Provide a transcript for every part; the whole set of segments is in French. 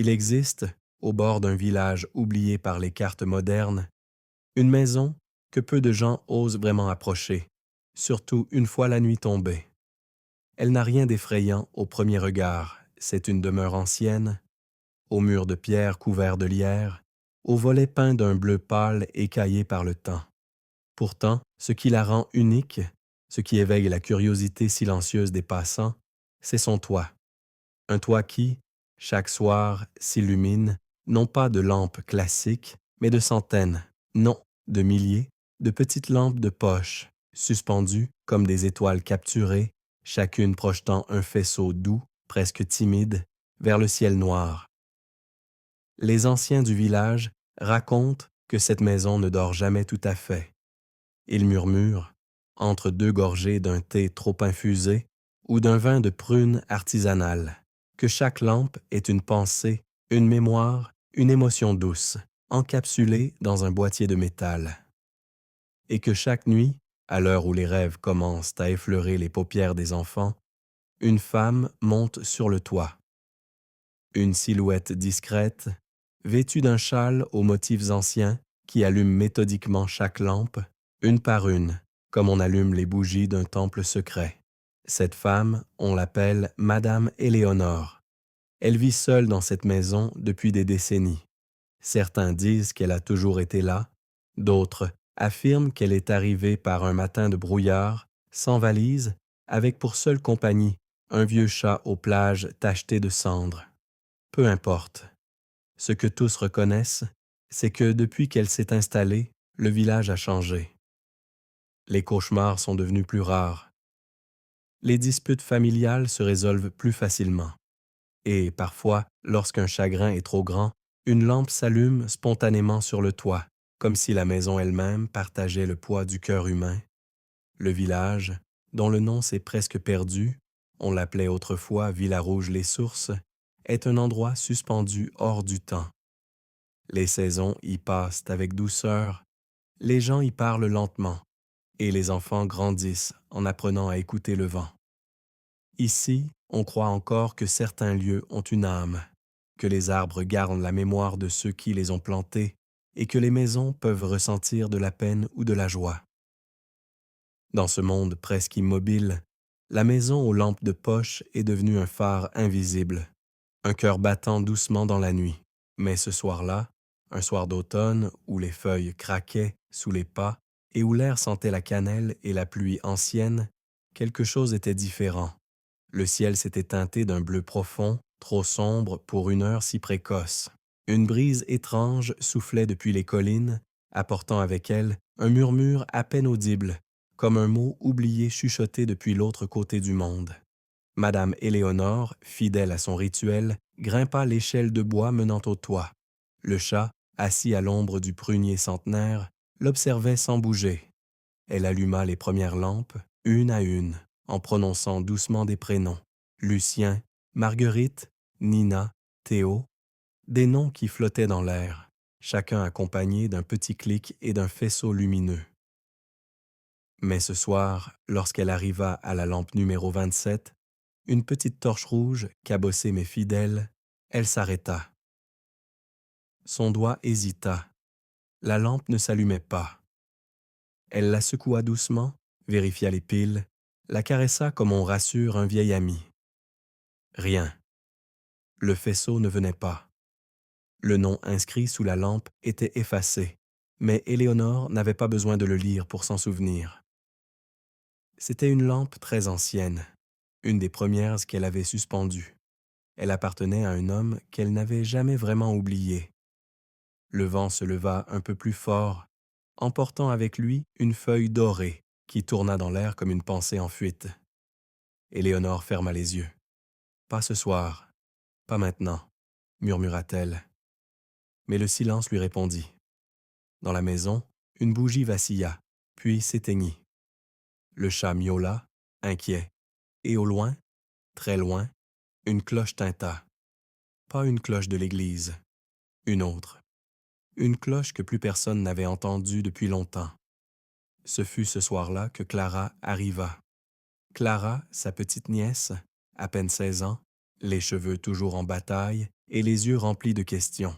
Il existe, au bord d'un village oublié par les cartes modernes, une maison que peu de gens osent vraiment approcher, surtout une fois la nuit tombée. Elle n'a rien d'effrayant au premier regard, c'est une demeure ancienne, aux murs de pierre couverts de lierre, aux volets peints d'un bleu pâle écaillé par le temps. Pourtant, ce qui la rend unique, ce qui éveille la curiosité silencieuse des passants, c'est son toit. Un toit qui, chaque soir, s'illumine, non pas de lampes classiques, mais de centaines, non, de milliers, de petites lampes de poche, suspendues comme des étoiles capturées, chacune projetant un faisceau doux, presque timide, vers le ciel noir. Les anciens du village racontent que cette maison ne dort jamais tout à fait. Ils murmurent, entre deux gorgées d'un thé trop infusé ou d'un vin de prune artisanal, que chaque lampe est une pensée, une mémoire, une émotion douce, encapsulée dans un boîtier de métal. Et que chaque nuit, à l'heure où les rêves commencent à effleurer les paupières des enfants, une femme monte sur le toit. Une silhouette discrète, vêtue d'un châle aux motifs anciens, qui allume méthodiquement chaque lampe, une par une, comme on allume les bougies d'un temple secret. Cette femme, on l'appelle Madame Éléonore. Elle vit seule dans cette maison depuis des décennies. Certains disent qu'elle a toujours été là, d'autres affirment qu'elle est arrivée par un matin de brouillard, sans valise, avec pour seule compagnie un vieux chat aux plages tacheté de cendres. Peu importe. Ce que tous reconnaissent, c'est que depuis qu'elle s'est installée, le village a changé. Les cauchemars sont devenus plus rares. Les disputes familiales se résolvent plus facilement. Et parfois, lorsqu'un chagrin est trop grand, une lampe s'allume spontanément sur le toit, comme si la maison elle-même partageait le poids du cœur humain. Le village, dont le nom s'est presque perdu, on l'appelait autrefois Villarouge-les-Sources, est un endroit suspendu hors du temps. Les saisons y passent avec douceur, les gens y parlent lentement, et les enfants grandissent en apprenant à écouter le vent. Ici, on croit encore que certains lieux ont une âme, que les arbres gardent la mémoire de ceux qui les ont plantés et que les maisons peuvent ressentir de la peine ou de la joie. Dans ce monde presque immobile, la maison aux lampes de poche est devenue un phare invisible, un cœur battant doucement dans la nuit. Mais ce soir-là, un soir d'automne où les feuilles craquaient sous les pas et où l'air sentait la cannelle et la pluie ancienne, quelque chose était différent. Le ciel s'était teinté d'un bleu profond, trop sombre pour une heure si précoce. Une brise étrange soufflait depuis les collines, apportant avec elle un murmure à peine audible, comme un mot oublié chuchoté depuis l'autre côté du monde. Madame Éléonore, fidèle à son rituel, grimpa l'échelle de bois menant au toit. Le chat, assis à l'ombre du prunier centenaire, l'observait sans bouger. Elle alluma les premières lampes, une à une, en prononçant doucement des prénoms. Lucien, Marguerite, Nina, Théo, des noms qui flottaient dans l'air, chacun accompagné d'un petit clic et d'un faisceau lumineux. Mais ce soir, lorsqu'elle arriva à la lampe numéro 27, une petite torche rouge, cabossée mais fidèle, elle s'arrêta. Son doigt hésita. La lampe ne s'allumait pas. Elle la secoua doucement, vérifia les piles, la caressa comme on rassure un vieil ami. Rien. Le faisceau ne venait pas. Le nom inscrit sous la lampe était effacé, mais Éléonore n'avait pas besoin de le lire pour s'en souvenir. C'était une lampe très ancienne, une des premières qu'elle avait suspendues. Elle appartenait à un homme qu'elle n'avait jamais vraiment oublié. Le vent se leva un peu plus fort, emportant avec lui une feuille dorée qui tourna dans l'air comme une pensée en fuite. Éléonore ferma les yeux. « Pas ce soir, pas maintenant », murmura-t-elle. Mais le silence lui répondit. Dans la maison, une bougie vacilla, puis s'éteignit. Le chat miaula, inquiet, et au loin, très loin, une cloche tinta. Pas une cloche de l'église, une autre. Une cloche que plus personne n'avait entendue depuis longtemps. Ce fut ce soir-là que Clara arriva. Clara, sa petite nièce, à peine 16 ans, les cheveux toujours en bataille et les yeux remplis de questions.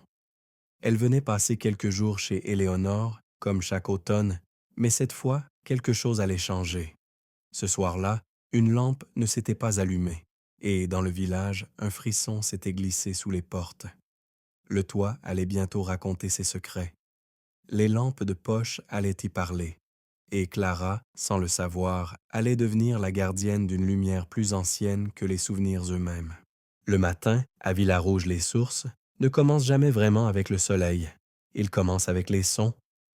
Elle venait passer quelques jours chez Éléonore, comme chaque automne, mais cette fois, quelque chose allait changer. Ce soir-là, une lampe ne s'était pas allumée, et dans le village, un frisson s'était glissé sous les portes. Le toit allait bientôt raconter ses secrets. Les lampes de poche allaient y parler, et Clara, sans le savoir, allait devenir la gardienne d'une lumière plus ancienne que les souvenirs eux-mêmes. Le matin, à Villarouge-les-Sources, ne commence jamais vraiment avec le soleil. Il commence avec les sons,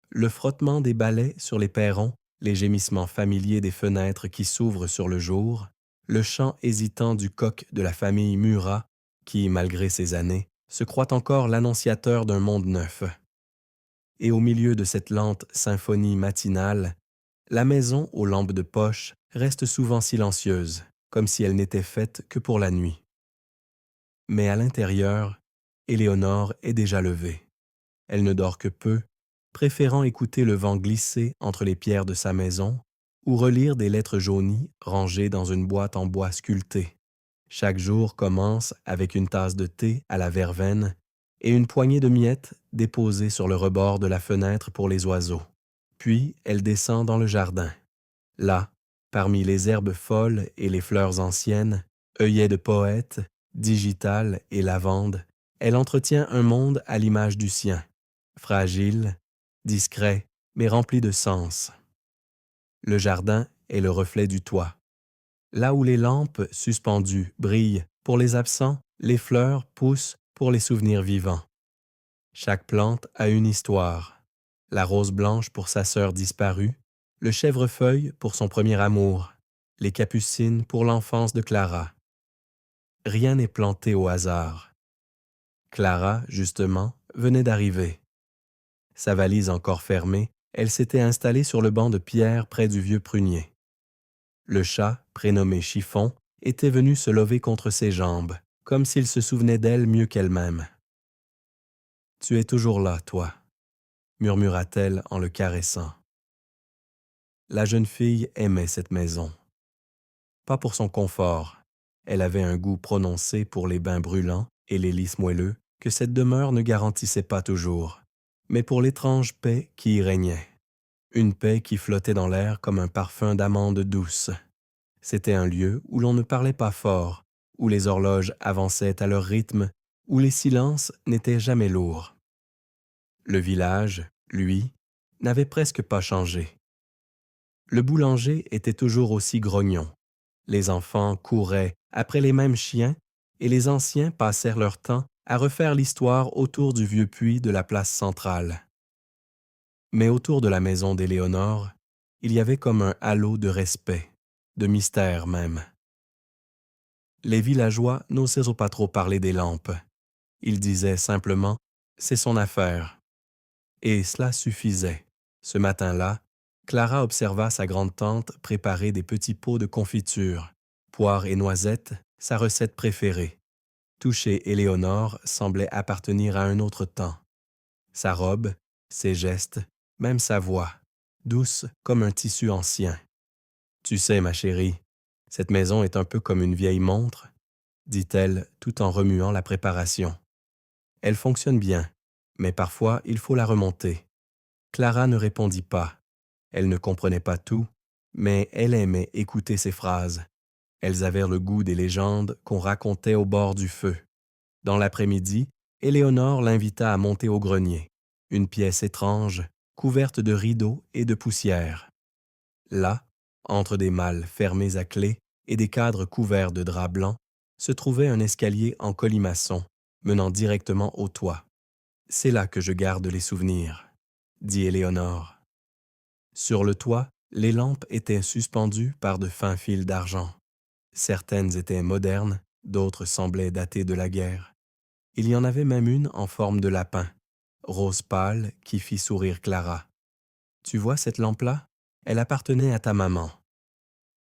le frottement des balais sur les perrons, les gémissements familiers des fenêtres qui s'ouvrent sur le jour, le chant hésitant du coq de la famille Murat, qui, malgré ses années, se croit encore l'annonciateur d'un monde neuf. Et au milieu de cette lente symphonie matinale, la maison aux lampes de poche reste souvent silencieuse, comme si elle n'était faite que pour la nuit. Mais à l'intérieur, Éléonore est déjà levée. Elle ne dort que peu, préférant écouter le vent glisser entre les pierres de sa maison ou relire des lettres jaunies rangées dans une boîte en bois sculpté. Chaque jour commence avec une tasse de thé à la verveine et une poignée de miettes déposées sur le rebord de la fenêtre pour les oiseaux. Puis elle descend dans le jardin. Là, parmi les herbes folles et les fleurs anciennes, œillets de poète, digital et lavande, elle entretient un monde à l'image du sien, fragile, discret, mais rempli de sens. Le jardin est le reflet du toit. Là où les lampes suspendues brillent pour les absents, les fleurs poussent pour les souvenirs vivants. Chaque plante a une histoire. La rose blanche pour sa sœur disparue, le chèvrefeuille pour son premier amour, les capucines pour l'enfance de Clara. Rien n'est planté au hasard. Clara, justement, venait d'arriver. Sa valise encore fermée, elle s'était installée sur le banc de pierre près du vieux prunier. Le chat, prénommé Chiffon, était venu se lever contre ses jambes, comme s'il se souvenait d'elle mieux qu'elle-même. « Tu es toujours là, toi », murmura-t-elle en le caressant. La jeune fille aimait cette maison. Pas pour son confort. Elle avait un goût prononcé pour les bains brûlants et les lys moelleux que cette demeure ne garantissait pas toujours, mais pour l'étrange paix qui y régnait. Une paix qui flottait dans l'air comme un parfum d'amande douce. C'était un lieu où l'on ne parlait pas fort, où les horloges avançaient à leur rythme, où les silences n'étaient jamais lourds. Le village, lui, n'avait presque pas changé. Le boulanger était toujours aussi grognon. Les enfants couraient après les mêmes chiens et les anciens passèrent leur temps à refaire l'histoire autour du vieux puits de la place centrale. Mais autour de la maison d'Éléonore, il y avait comme un halo de respect, de mystère même. Les villageois n'osaient pas trop parler des lampes. Ils disaient simplement « c'est son affaire ». Et cela suffisait. Ce matin-là, Clara observa sa grande-tante préparer des petits pots de confiture, poires et noisettes, sa recette préférée. Tout chez Éléonore semblait appartenir à un autre temps. Sa robe, ses gestes, même sa voix, douce comme un tissu ancien. « Tu sais, ma chérie, cette maison est un peu comme une vieille montre, » dit-elle tout en remuant la préparation. « Elle fonctionne bien, mais parfois il faut la remonter. » Clara ne répondit pas. Elle ne comprenait pas tout, mais elle aimait écouter ses phrases. Elles avaient le goût des légendes qu'on racontait au bord du feu. Dans l'après-midi, Éléonore l'invita à monter au grenier, une pièce étrange, couverte de rideaux et de poussière. Là, entre des malles fermées à clé et des cadres couverts de drap blanc, se trouvait un escalier en colimaçon, menant directement au toit. « C'est là que je garde les souvenirs », dit Éléonore. Sur le toit, les lampes étaient suspendues par de fins fils d'argent. Certaines étaient modernes, d'autres semblaient dater de la guerre. Il y en avait même une en forme de lapin, rose pâle, qui fit sourire Clara. « Tu vois cette lampe-là? Elle appartenait à ta maman.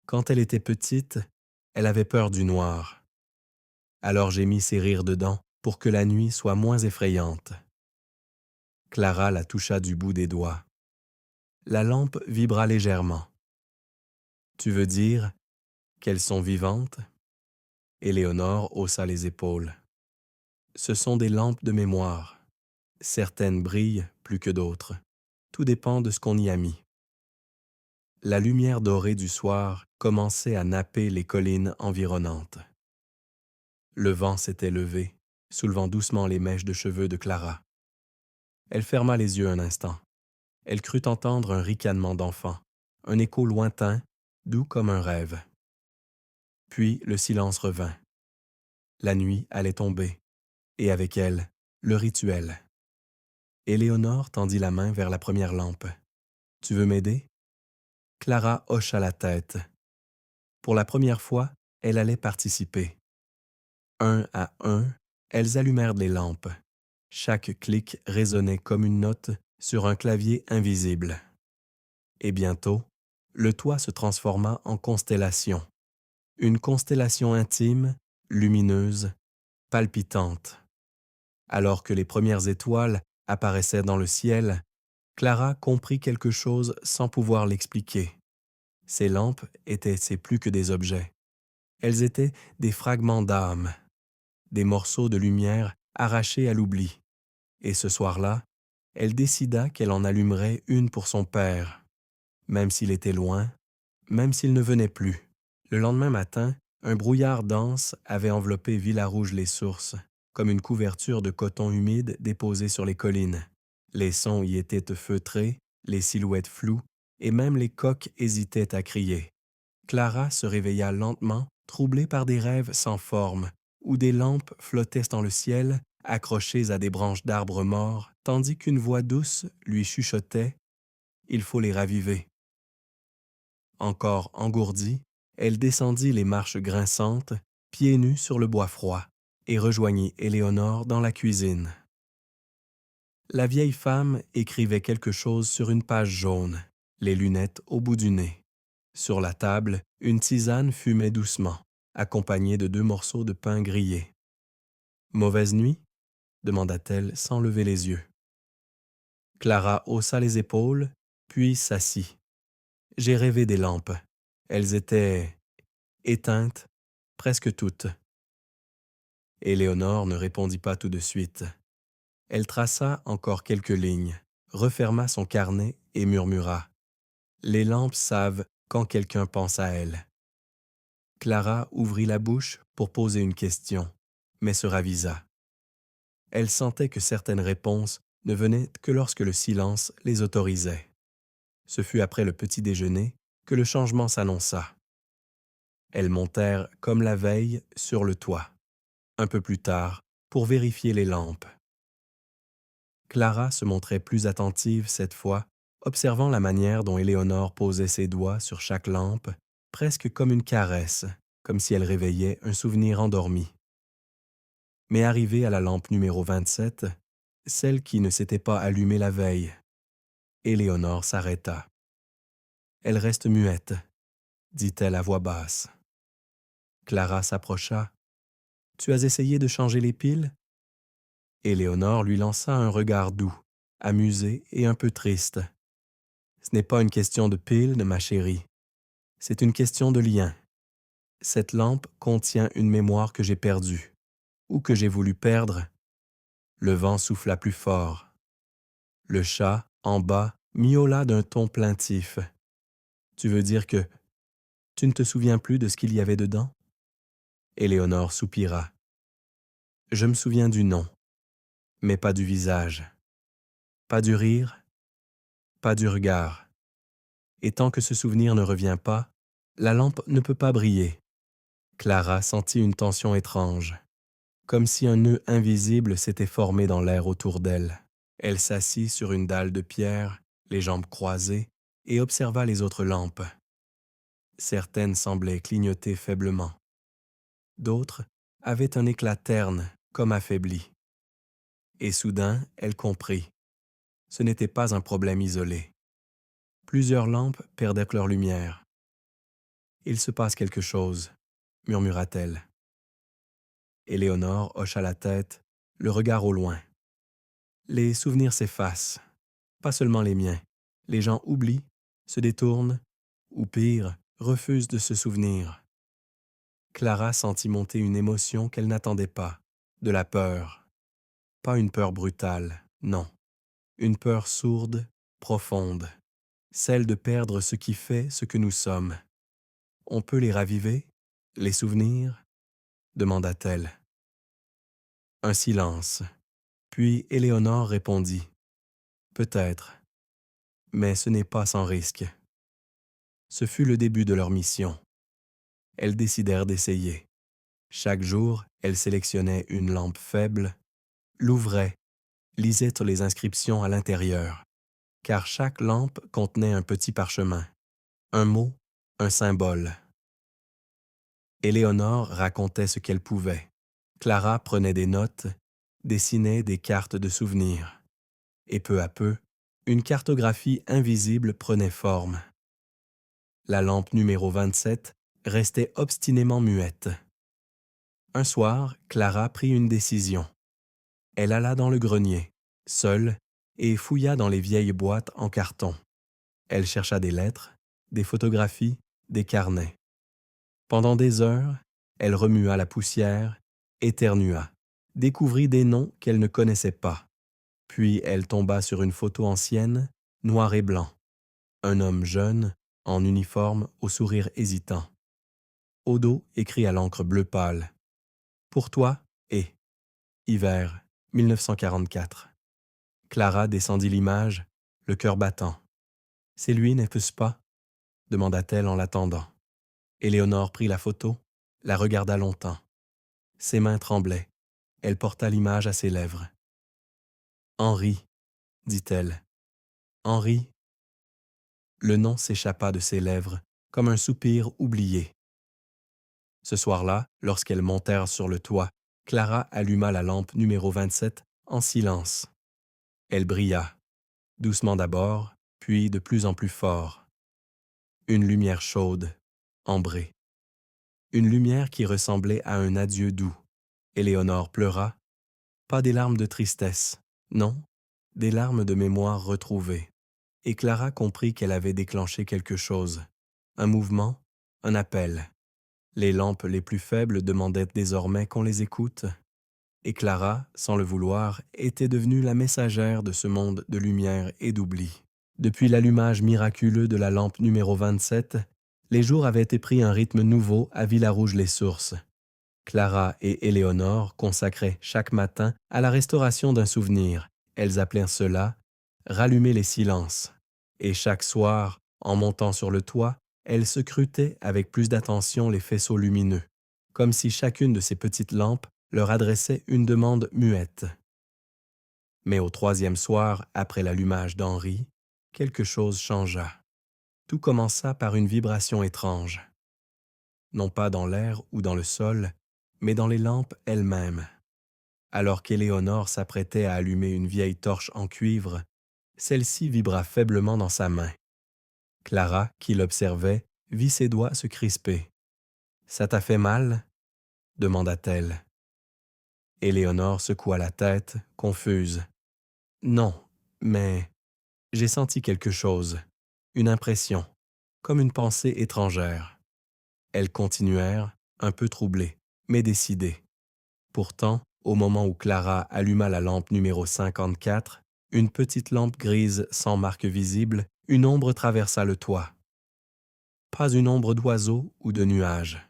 Quand elle était petite, elle avait peur du noir. Alors j'ai mis ses rires dedans pour que la nuit soit moins effrayante. » Clara la toucha du bout des doigts. La lampe vibra légèrement. « Tu veux dire qu'elles sont vivantes? » Éléonore haussa les épaules. Ce sont des lampes de mémoire. Certaines brillent plus que d'autres. Tout dépend de ce qu'on y a mis. La lumière dorée du soir commençait à napper les collines environnantes. Le vent s'était levé, soulevant doucement les mèches de cheveux de Clara. Elle ferma les yeux un instant. Elle crut entendre un ricanement d'enfant, un écho lointain, doux comme un rêve. Puis le silence revint. La nuit allait tomber, et avec elle, le rituel. Éléonore tendit la main vers la première lampe. « Tu veux m'aider » Clara hocha la tête. Pour la première fois, elle allait participer. Un à un, elles allumèrent les lampes. Chaque clic résonnait comme une note sur un clavier invisible. Et bientôt, le toit se transforma en constellation. Une constellation intime, lumineuse, palpitante. Alors que les premières étoiles apparaissaient dans le ciel, Clara comprit quelque chose sans pouvoir l'expliquer. Ces lampes étaient plus que des objets. Elles étaient des fragments d'âme, des morceaux de lumière arrachés à l'oubli. Et ce soir-là, elle décida qu'elle en allumerait une pour son père, même s'il était loin, même s'il ne venait plus. Le lendemain matin, un brouillard dense avait enveloppé Villarouge-les-Sources, comme une couverture de coton humide déposée sur les collines. Les sons y étaient feutrés, les silhouettes floues, et même les coqs hésitaient à crier. Clara se réveilla lentement, troublée par des rêves sans forme, où des lampes flottaient dans le ciel, accrochées à des branches d'arbres morts, tandis qu'une voix douce lui chuchotait « Il faut les raviver ». Encore engourdie, elle descendit les marches grinçantes, pieds nus sur le bois froid, et rejoignit Éléonore dans la cuisine. La vieille femme écrivait quelque chose sur une page jaune, les lunettes au bout du nez. Sur la table, une tisane fumait doucement, accompagnée de 2 morceaux de pain grillé. « Mauvaise nuit » demanda-t-elle sans lever les yeux. Clara haussa les épaules, puis s'assit. « J'ai rêvé des lampes. Elles étaient éteintes, presque toutes. » Éléonore ne répondit pas tout de suite. Elle traça encore quelques lignes, referma son carnet et murmura « Les lampes savent quand quelqu'un pense à elles. » Clara ouvrit la bouche pour poser une question, mais se ravisa. Elle sentait que certaines réponses ne venaient que lorsque le silence les autorisait. Ce fut après le petit déjeuner que le changement s'annonça. Elles montèrent, comme la veille, sur le toit, un peu plus tard, pour vérifier les lampes. Clara se montrait plus attentive cette fois, observant la manière dont Éléonore posait ses doigts sur chaque lampe, presque comme une caresse, comme si elle réveillait un souvenir endormi. Mais arrivée à la lampe numéro 27, celle qui ne s'était pas allumée la veille, Éléonore s'arrêta. « Elle reste muette, » dit-elle à voix basse. Clara s'approcha. « Tu as essayé de changer les piles » Éléonore lui lança un regard doux, amusé et un peu triste. « Ce n'est pas une question de piles, ma chérie. C'est une question de lien. Cette lampe contient une mémoire que j'ai perdue, ou que j'ai voulu perdre. » Le vent souffla plus fort. Le chat, en bas, miaula d'un ton plaintif. « Tu veux dire que tu ne te souviens plus de ce qu'il y avait dedans » Éléonore soupira. « Je me souviens du nom, mais pas du visage. Pas du rire, pas du regard. Et tant que ce souvenir ne revient pas, la lampe ne peut pas briller. » Clara sentit une tension étrange, comme si un nœud invisible s'était formé dans l'air autour d'elle. Elle s'assit sur une dalle de pierre, les jambes croisées, et observa les autres lampes. Certaines semblaient clignoter faiblement. D'autres avaient un éclat terne, comme affaibli. Et soudain, elle comprit. Ce n'était pas un problème isolé. Plusieurs lampes perdaient leur lumière. « Il se passe quelque chose » murmura-t-elle. Éléonore hocha la tête, le regard au loin. Les souvenirs s'effacent, pas seulement les miens. Les gens oublient, se détournent, ou pire, refusent de se souvenir. Clara sentit monter une émotion qu'elle n'attendait pas, de la peur. Pas une peur brutale, non. Une peur sourde, profonde. Celle de perdre ce qui fait ce que nous sommes. On peut les raviver, les souvenirs? Demanda-t-elle. Un silence. Puis Éléonore répondit. Peut-être, mais ce n'est pas sans risque. Ce fut le début de leur mission. Elles décidèrent d'essayer. Chaque jour, elles sélectionnaient une lampe faible, l'ouvraient, lisaient les inscriptions à l'intérieur, car chaque lampe contenait un petit parchemin, un mot, un symbole. Éléonore racontait ce qu'elle pouvait. Clara prenait des notes, dessinait des cartes de souvenirs. Et peu à peu, une cartographie invisible prenait forme. La lampe numéro 27 restait obstinément muette. Un soir, Clara prit une décision. Elle alla dans le grenier, seule, et fouilla dans les vieilles boîtes en carton. Elle chercha des lettres, des photographies, des carnets. Pendant des heures, elle remua la poussière, éternua, découvrit des noms qu'elle ne connaissait pas. Puis elle tomba sur une photo ancienne, noir et blanc. Un homme jeune, en uniforme, au sourire hésitant. Au dos, écrit à l'encre bleu pâle. Pour toi et hiver 1944. Clara descendit l'image, le cœur battant. C'est lui, n'est-ce pas? Demanda-t-elle en l'attendant. Éléonore prit la photo, la regarda longtemps. Ses mains tremblaient. Elle porta l'image à ses lèvres. Henri, dit-elle. Henri. Le nom s'échappa de ses lèvres, comme un soupir oublié. Ce soir-là, lorsqu'elles montèrent sur le toit, Clara alluma la lampe numéro 27 en silence. Elle brilla, doucement d'abord, puis de plus en plus fort. Une lumière chaude, ambrée. Une lumière qui ressemblait à un adieu doux. Éléonore pleura, pas des larmes de tristesse, non, des larmes de mémoire retrouvées. Et Clara comprit qu'elle avait déclenché quelque chose, un mouvement, un appel. Les lampes les plus faibles demandaient désormais qu'on les écoute. Et Clara, sans le vouloir, était devenue la messagère de ce monde de lumière et d'oubli. Depuis l'allumage miraculeux de la lampe numéro 27, les jours avaient pris un rythme nouveau à Villarouge-les-Sources. Clara et Éléonore consacraient chaque matin à la restauration d'un souvenir. Elles appelèrent cela « rallumer les silences ». Et chaque soir, en montant sur le toit, elles scrutaient avec plus d'attention les faisceaux lumineux, comme si chacune de ces petites lampes leur adressait une demande muette. Mais au troisième soir, après l'allumage d'Henri, quelque chose changea. Tout commença par une vibration étrange. Non pas dans l'air ou dans le sol, mais dans les lampes elles-mêmes. Alors qu'Éléonore s'apprêtait à allumer une vieille torche en cuivre, celle-ci vibra faiblement dans sa main. Clara, qui l'observait, vit ses doigts se crisper. « Ça t'a fait mal ?» demanda-t-elle. Éléonore secoua la tête, confuse. « Non, mais j'ai senti quelque chose, une impression, comme une pensée étrangère. » Elles continuèrent, un peu troublées, mais décidées. Pourtant, au moment où Clara alluma la lampe numéro 54, une petite lampe grise sans marque visible, une ombre traversa le toit. Pas une ombre d'oiseau ou de nuage.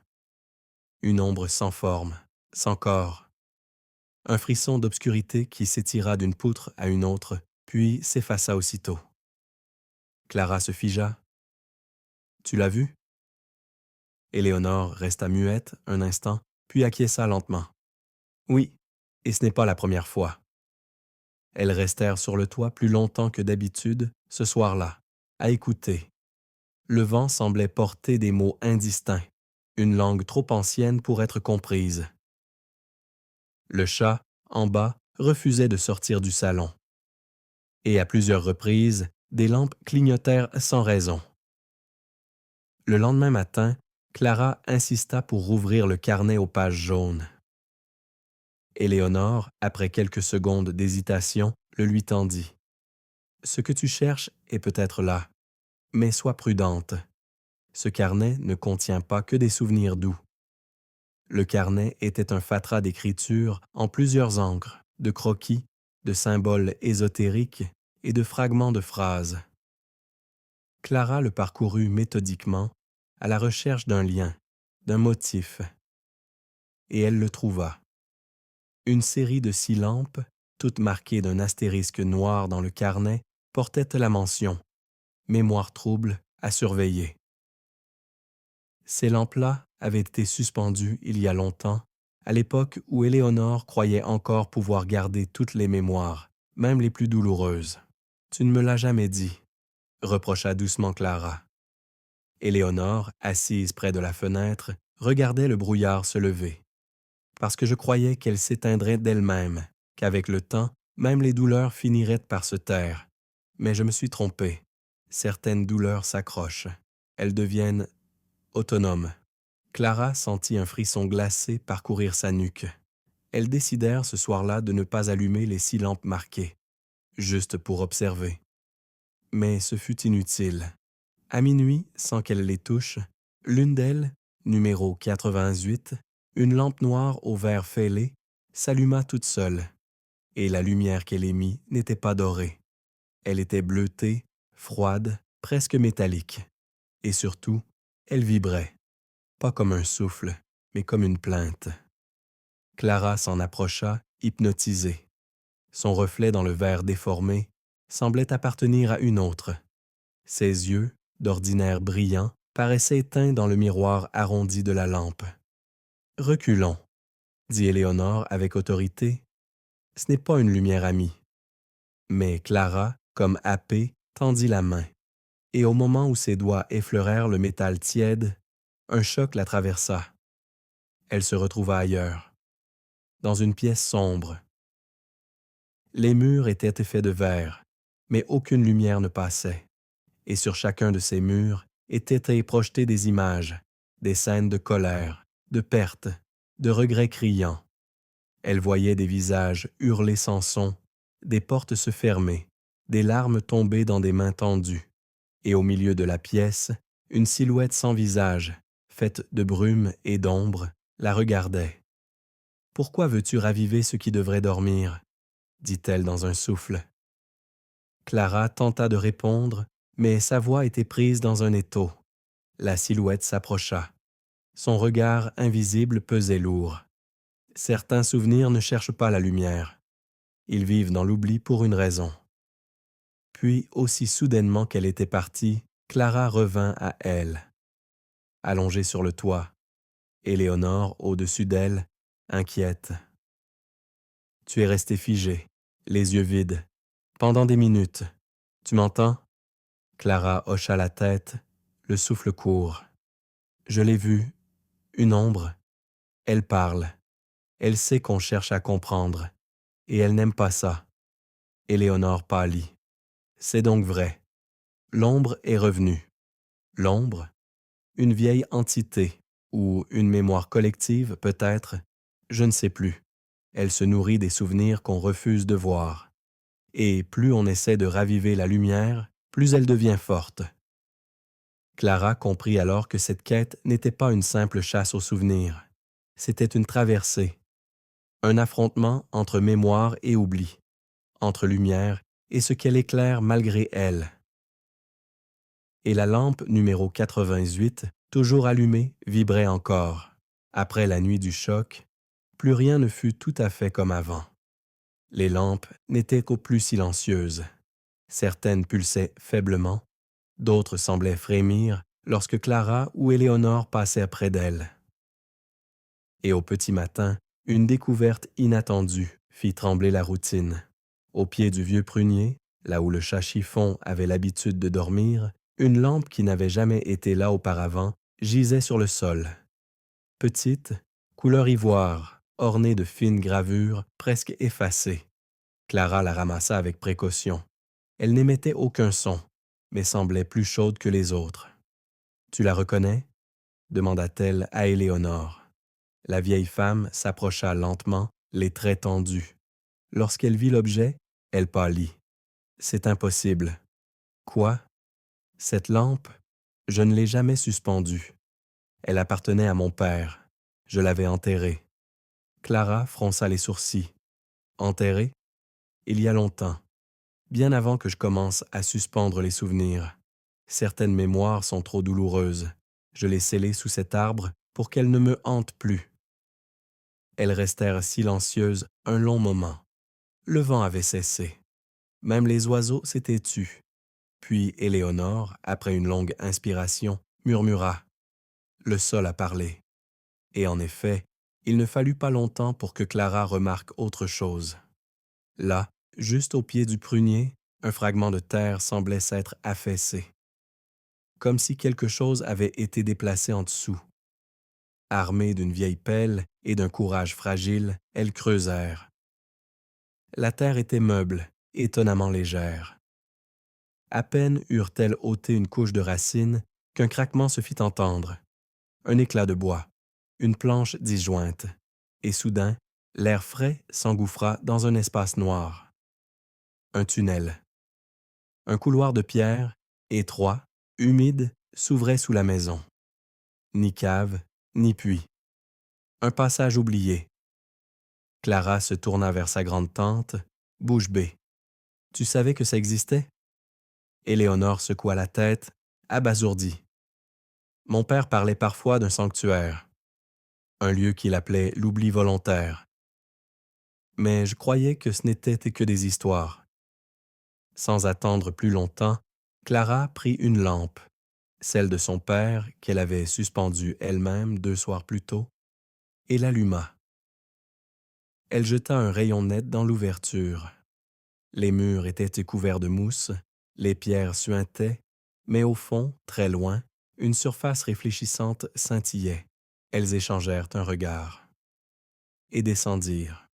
Une ombre sans forme, sans corps. Un frisson d'obscurité qui s'étira d'une poutre à une autre, puis s'effaça aussitôt. Clara se figea. « Tu l'as vu ?» Éléonore resta muette un instant, puis acquiesça lentement. « Oui, et ce n'est pas la première fois. » Elles restèrent sur le toit plus longtemps que d'habitude, ce soir-là, à écouter. Le vent semblait porter des mots indistincts, une langue trop ancienne pour être comprise. Le chat, en bas, refusait de sortir du salon. Et à plusieurs reprises, des lampes clignotèrent sans raison. Le lendemain matin, Clara insista pour rouvrir le carnet aux pages jaunes. Éléonore, après quelques secondes d'hésitation, le lui tendit. « Ce que tu cherches est peut-être là, mais sois prudente. Ce carnet ne contient pas que des souvenirs doux. » Le carnet était un fatras d'écriture en plusieurs encres, de croquis, de symboles ésotériques et de fragments de phrases. Clara le parcourut méthodiquement, à la recherche d'un lien, d'un motif, et elle le trouva. Une série de 6 lampes, toutes marquées d'un astérisque noir dans le carnet, portait la mention « Mémoire trouble à surveiller ». Ces lampes-là avaient été suspendues il y a longtemps, à l'époque où Éléonore croyait encore pouvoir garder toutes les mémoires, même les plus douloureuses. « Tu ne me l'as jamais dit », reprocha doucement Clara. Éléonore, assise près de la fenêtre, regardait le brouillard se lever. Parce que je croyais qu'elle s'éteindrait d'elle-même, qu'avec le temps, même les douleurs finiraient par se taire. Mais je me suis trompé. Certaines douleurs s'accrochent. Elles deviennent autonomes. Clara sentit un frisson glacé parcourir sa nuque. Elles décidèrent ce soir-là de ne pas allumer les 6 lampes marquées, juste pour observer. Mais ce fut inutile. À minuit, sans qu'elle les touche, l'une d'elles, numéro 88, une lampe noire au verre fêlé, s'alluma toute seule, et la lumière qu'elle émit n'était pas dorée. Elle était bleutée, froide, presque métallique. Et surtout, elle vibrait, pas comme un souffle, mais comme une plainte. Clara s'en approcha, hypnotisée. Son reflet dans le verre déformé semblait appartenir à une autre. Ses yeux, d'ordinaire brillants, paraissaient éteints dans le miroir arrondi de la lampe. « Reculons », dit Éléonore avec autorité. « Ce n'est pas une lumière amie. » Mais Clara, comme happée, tendit la main, et au moment où ses doigts effleurèrent le métal tiède, un choc la traversa. Elle se retrouva ailleurs, dans une pièce sombre. Les murs étaient faits de verre, mais aucune lumière ne passait, et sur chacun de ces murs étaient projetées des images, des scènes de colère, de perte, de regrets criants. Elle voyait des visages hurler sans son, des portes se fermer, des larmes tomber dans des mains tendues, et au milieu de la pièce, une silhouette sans visage, faite de brume et d'ombre, la regardait. « Pourquoi veux-tu raviver ce qui devrait dormir ?» dit-elle dans un souffle. Clara tenta de répondre, mais sa voix était prise dans un étau. La silhouette s'approcha. Son regard invisible pesait lourd. Certains souvenirs ne cherchent pas la lumière. Ils vivent dans l'oubli pour une raison. Puis, aussi soudainement qu'elle était partie, Clara revint à elle. Allongée sur le toit, Éléonore au-dessus d'elle, inquiète. « Tu es restée figée, les yeux vides, pendant des minutes. Tu m'entends ?» Clara hocha la tête, le souffle court. « Je l'ai vue, une ombre. Elle parle. Elle sait qu'on cherche à comprendre, et elle n'aime pas ça. » Éléonore pâlit. « C'est donc vrai. L'ombre est revenue. L'ombre, une vieille entité, ou une mémoire collective peut-être, je ne sais plus. Elle se nourrit des souvenirs qu'on refuse de voir. Et plus on essaie de raviver la lumière, plus elle devient forte. » Clara comprit alors que cette quête n'était pas une simple chasse aux souvenirs. C'était une traversée, un affrontement entre mémoire et oubli, entre lumière et ce qu'elle éclaire malgré elle. Et la lampe numéro 88, toujours allumée, vibrait encore. Après la nuit du choc, plus rien ne fut tout à fait comme avant. Les lampes n'étaient qu'au plus silencieuses. Certaines pulsaient faiblement, d'autres semblaient frémir lorsque Clara ou Éléonore passaient près d'elles. Et au petit matin, une découverte inattendue fit trembler la routine. Au pied du vieux prunier, là où le chat chiffon avait l'habitude de dormir, une lampe qui n'avait jamais été là auparavant gisait sur le sol. Petite, couleur ivoire, ornée de fines gravures presque effacées. Clara la ramassa avec précaution. Elle n'émettait aucun son, mais semblait plus chaude que les autres. « Tu la reconnais ?» demanda-t-elle à Éléonore. La vieille femme s'approcha lentement, les traits tendus. Lorsqu'elle vit l'objet, elle pâlit. « C'est impossible. »« Quoi ? Cette lampe, je ne l'ai jamais suspendue. Elle appartenait à mon père. Je l'avais enterrée. » Clara fronça les sourcils. Enterré, il y a longtemps, bien avant que je commence à suspendre les souvenirs. Certaines mémoires sont trop douloureuses. Je les scellais sous cet arbre pour qu'elles ne me hantent plus. Elles restèrent silencieuses un long moment. Le vent avait cessé. Même les oiseaux s'étaient tus. Puis Éléonore, après une longue inspiration, murmura « Le sol a parlé ». Et en effet, il ne fallut pas longtemps pour que Clara remarque autre chose. Là, juste au pied du prunier, un fragment de terre semblait s'être affaissé, comme si quelque chose avait été déplacé en dessous. Armées d'une vieille pelle et d'un courage fragile, elles creusèrent. La terre était meuble, étonnamment légère. À peine eurent-elles ôté une couche de racines qu'un craquement se fit entendre, un éclat de bois, une planche disjointe, et soudain, l'air frais s'engouffra dans un espace noir. Un tunnel. Un couloir de pierre, étroit, humide, s'ouvrait sous la maison. Ni cave, ni puits. Un passage oublié. Clara se tourna vers sa grande-tante, bouche bée. « Tu savais que ça existait? » Éléonore secoua la tête, abasourdie. Mon père parlait parfois d'un sanctuaire, un lieu qu'il appelait l'oubli volontaire. Mais je croyais que ce n'était que des histoires. Sans attendre plus longtemps, Clara prit une lampe, celle de son père qu'elle avait suspendue elle-même 2 soirs plus tôt, et l'alluma. Elle jeta un rayon net dans l'ouverture. Les murs étaient couverts de mousse, les pierres suintaient, mais au fond, très loin, une surface réfléchissante scintillait. Elles échangèrent un regard et descendirent.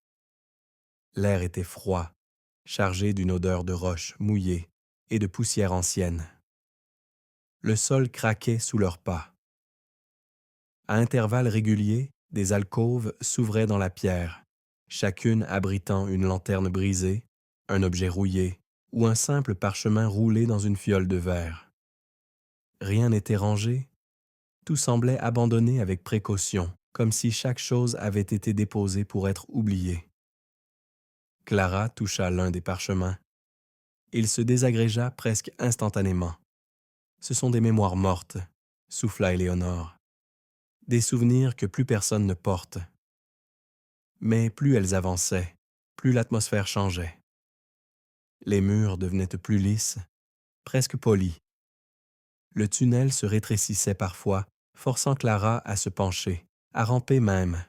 L'air était froid, chargé d'une odeur de roche mouillée et de poussière ancienne. Le sol craquait sous leurs pas. À intervalles réguliers, des alcôves s'ouvraient dans la pierre, chacune abritant une lanterne brisée, un objet rouillé ou un simple parchemin roulé dans une fiole de verre. Rien n'était rangé, tout semblait abandonné avec précaution, comme si chaque chose avait été déposée pour être oubliée. Clara toucha l'un des parchemins. Il se désagrégea presque instantanément. « Ce sont des mémoires mortes », souffla Éléonore. « Des souvenirs que plus personne ne porte. » Mais plus elles avançaient, plus l'atmosphère changeait. Les murs devenaient plus lisses, presque polis. Le tunnel se rétrécissait parfois, forçant Clara à se pencher, à ramper même.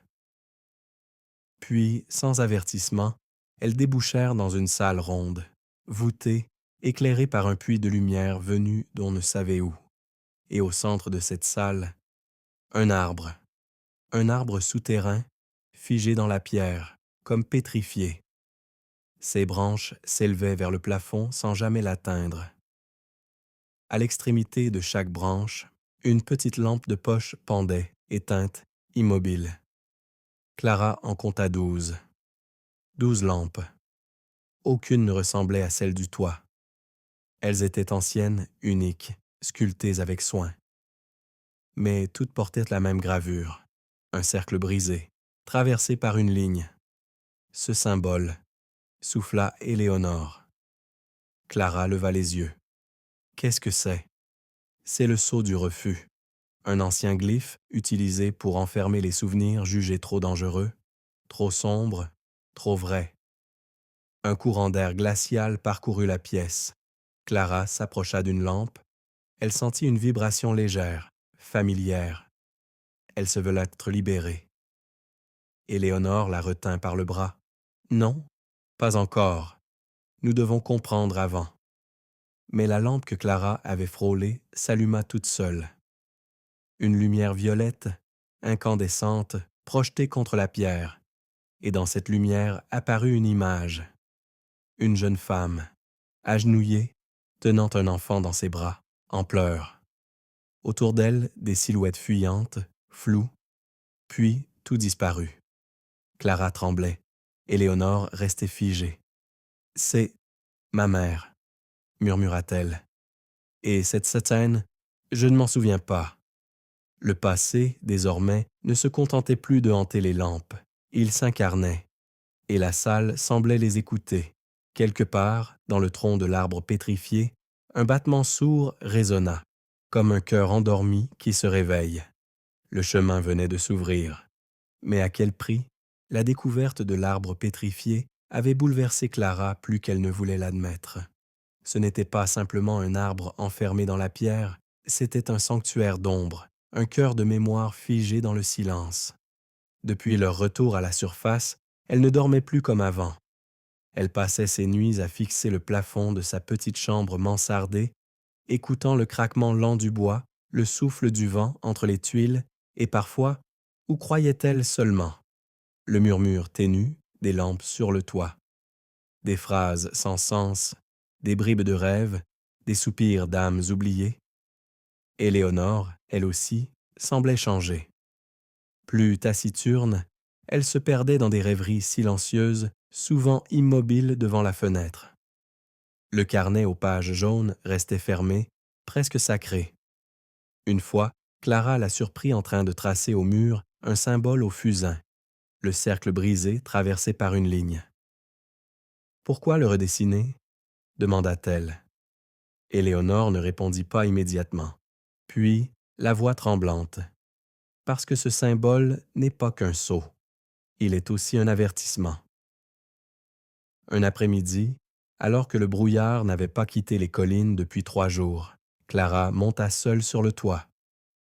Puis, sans avertissement, elles débouchèrent dans une salle ronde, voûtée, éclairée par un puits de lumière venu d'on ne savait où. Et au centre de cette salle, un arbre souterrain, figé dans la pierre, comme pétrifié. Ses branches s'élevaient vers le plafond sans jamais l'atteindre. À l'extrémité de chaque branche, une petite lampe de poche pendait, éteinte, immobile. Clara en compta 12. 12 lampes. Aucune ne ressemblait à celle du toit. Elles étaient anciennes, uniques, sculptées avec soin. Mais toutes portaient la même gravure, un cercle brisé, traversé par une ligne. Ce symbole, souffla Éléonore. Clara leva les yeux. Qu'est-ce que c'est? C'est le sceau du refus, un ancien glyphe utilisé pour enfermer les souvenirs jugés trop dangereux, trop sombres, trop vrais. Un courant d'air glacial parcourut la pièce. Clara s'approcha d'une lampe. Elle sentit une vibration légère, familière. Elle se veut être libérée. Éléonore la retint par le bras. « Non, pas encore. Nous devons comprendre avant. » Mais la lampe que Clara avait frôlée s'alluma toute seule. Une lumière violette, incandescente, projetée contre la pierre, et dans cette lumière apparut une image. Une jeune femme, agenouillée, tenant un enfant dans ses bras, en pleurs. Autour d'elle, des silhouettes fuyantes, floues, puis tout disparut. Clara tremblait. Éléonore restait figée. « C'est ma mère », murmura-t-elle. « Et cette scène, je ne m'en souviens pas. » Le passé, désormais, ne se contentait plus de hanter les lampes. Il s'incarnait. et la salle semblait les écouter. Quelque part, dans le tronc de l'arbre pétrifié, un battement sourd résonna, comme un cœur endormi qui se réveille. Le chemin venait de s'ouvrir. Mais à quel prix? La découverte de l'arbre pétrifié avait bouleversé Clara plus qu'elle ne voulait l'admettre. Ce n'était pas simplement un arbre enfermé dans la pierre, c'était un sanctuaire d'ombre, un cœur de mémoire figé dans le silence. Depuis leur retour à la surface, elle ne dormait plus comme avant. Elle passait ses nuits à fixer le plafond de sa petite chambre mansardée, écoutant le craquement lent du bois, le souffle du vent entre les tuiles, et parfois, où croyait-elle seulement? Le murmure ténu des lampes sur le toit. Des phrases sans sens, des bribes de rêves, des soupirs d'âmes oubliées. Éléonore, elle aussi, semblait changer. Plus taciturne, elle se perdait dans des rêveries silencieuses, souvent immobile devant la fenêtre. Le carnet aux pages jaunes restait fermé, presque sacré. Une fois, Clara la surprit en train de tracer au mur un symbole au fusain, le cercle brisé traversé par une ligne. « Pourquoi le redessiner ?» demanda-t-elle. Éléonore ne répondit pas immédiatement. Puis, la voix tremblante. « Parce que ce symbole n'est pas qu'un sceau. Il est aussi un avertissement. » Un après-midi, alors que le brouillard n'avait pas quitté les collines depuis 3 jours, Clara monta seule sur le toit.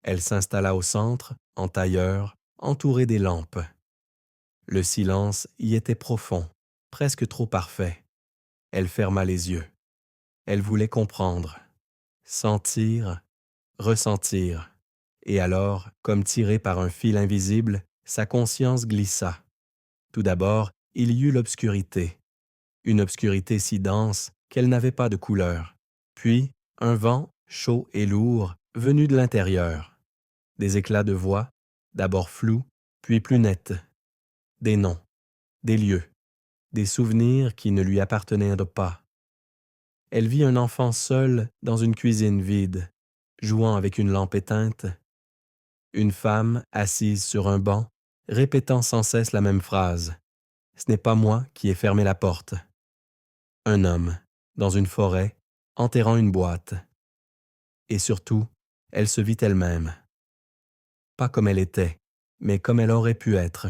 Elle s'installa au centre, en tailleur, entourée des lampes. Le silence y était profond, presque trop parfait. Elle ferma les yeux. Elle voulait comprendre, sentir, ressentir. Et alors, comme tirée par un fil invisible, sa conscience glissa. Tout d'abord, il y eut l'obscurité. Une obscurité si dense qu'elle n'avait pas de couleur. Puis, un vent, chaud et lourd, venu de l'intérieur. Des éclats de voix, d'abord flous, puis plus nets. Des noms, des lieux, des souvenirs qui ne lui appartenaient pas. Elle vit un enfant seul dans une cuisine vide, jouant avec une lampe éteinte. Une femme assise sur un banc, répétant sans cesse la même phrase. « Ce n'est pas moi qui ai fermé la porte. » Un homme, dans une forêt, enterrant une boîte. Et surtout, elle se vit elle-même. Pas comme elle était, mais comme elle aurait pu être.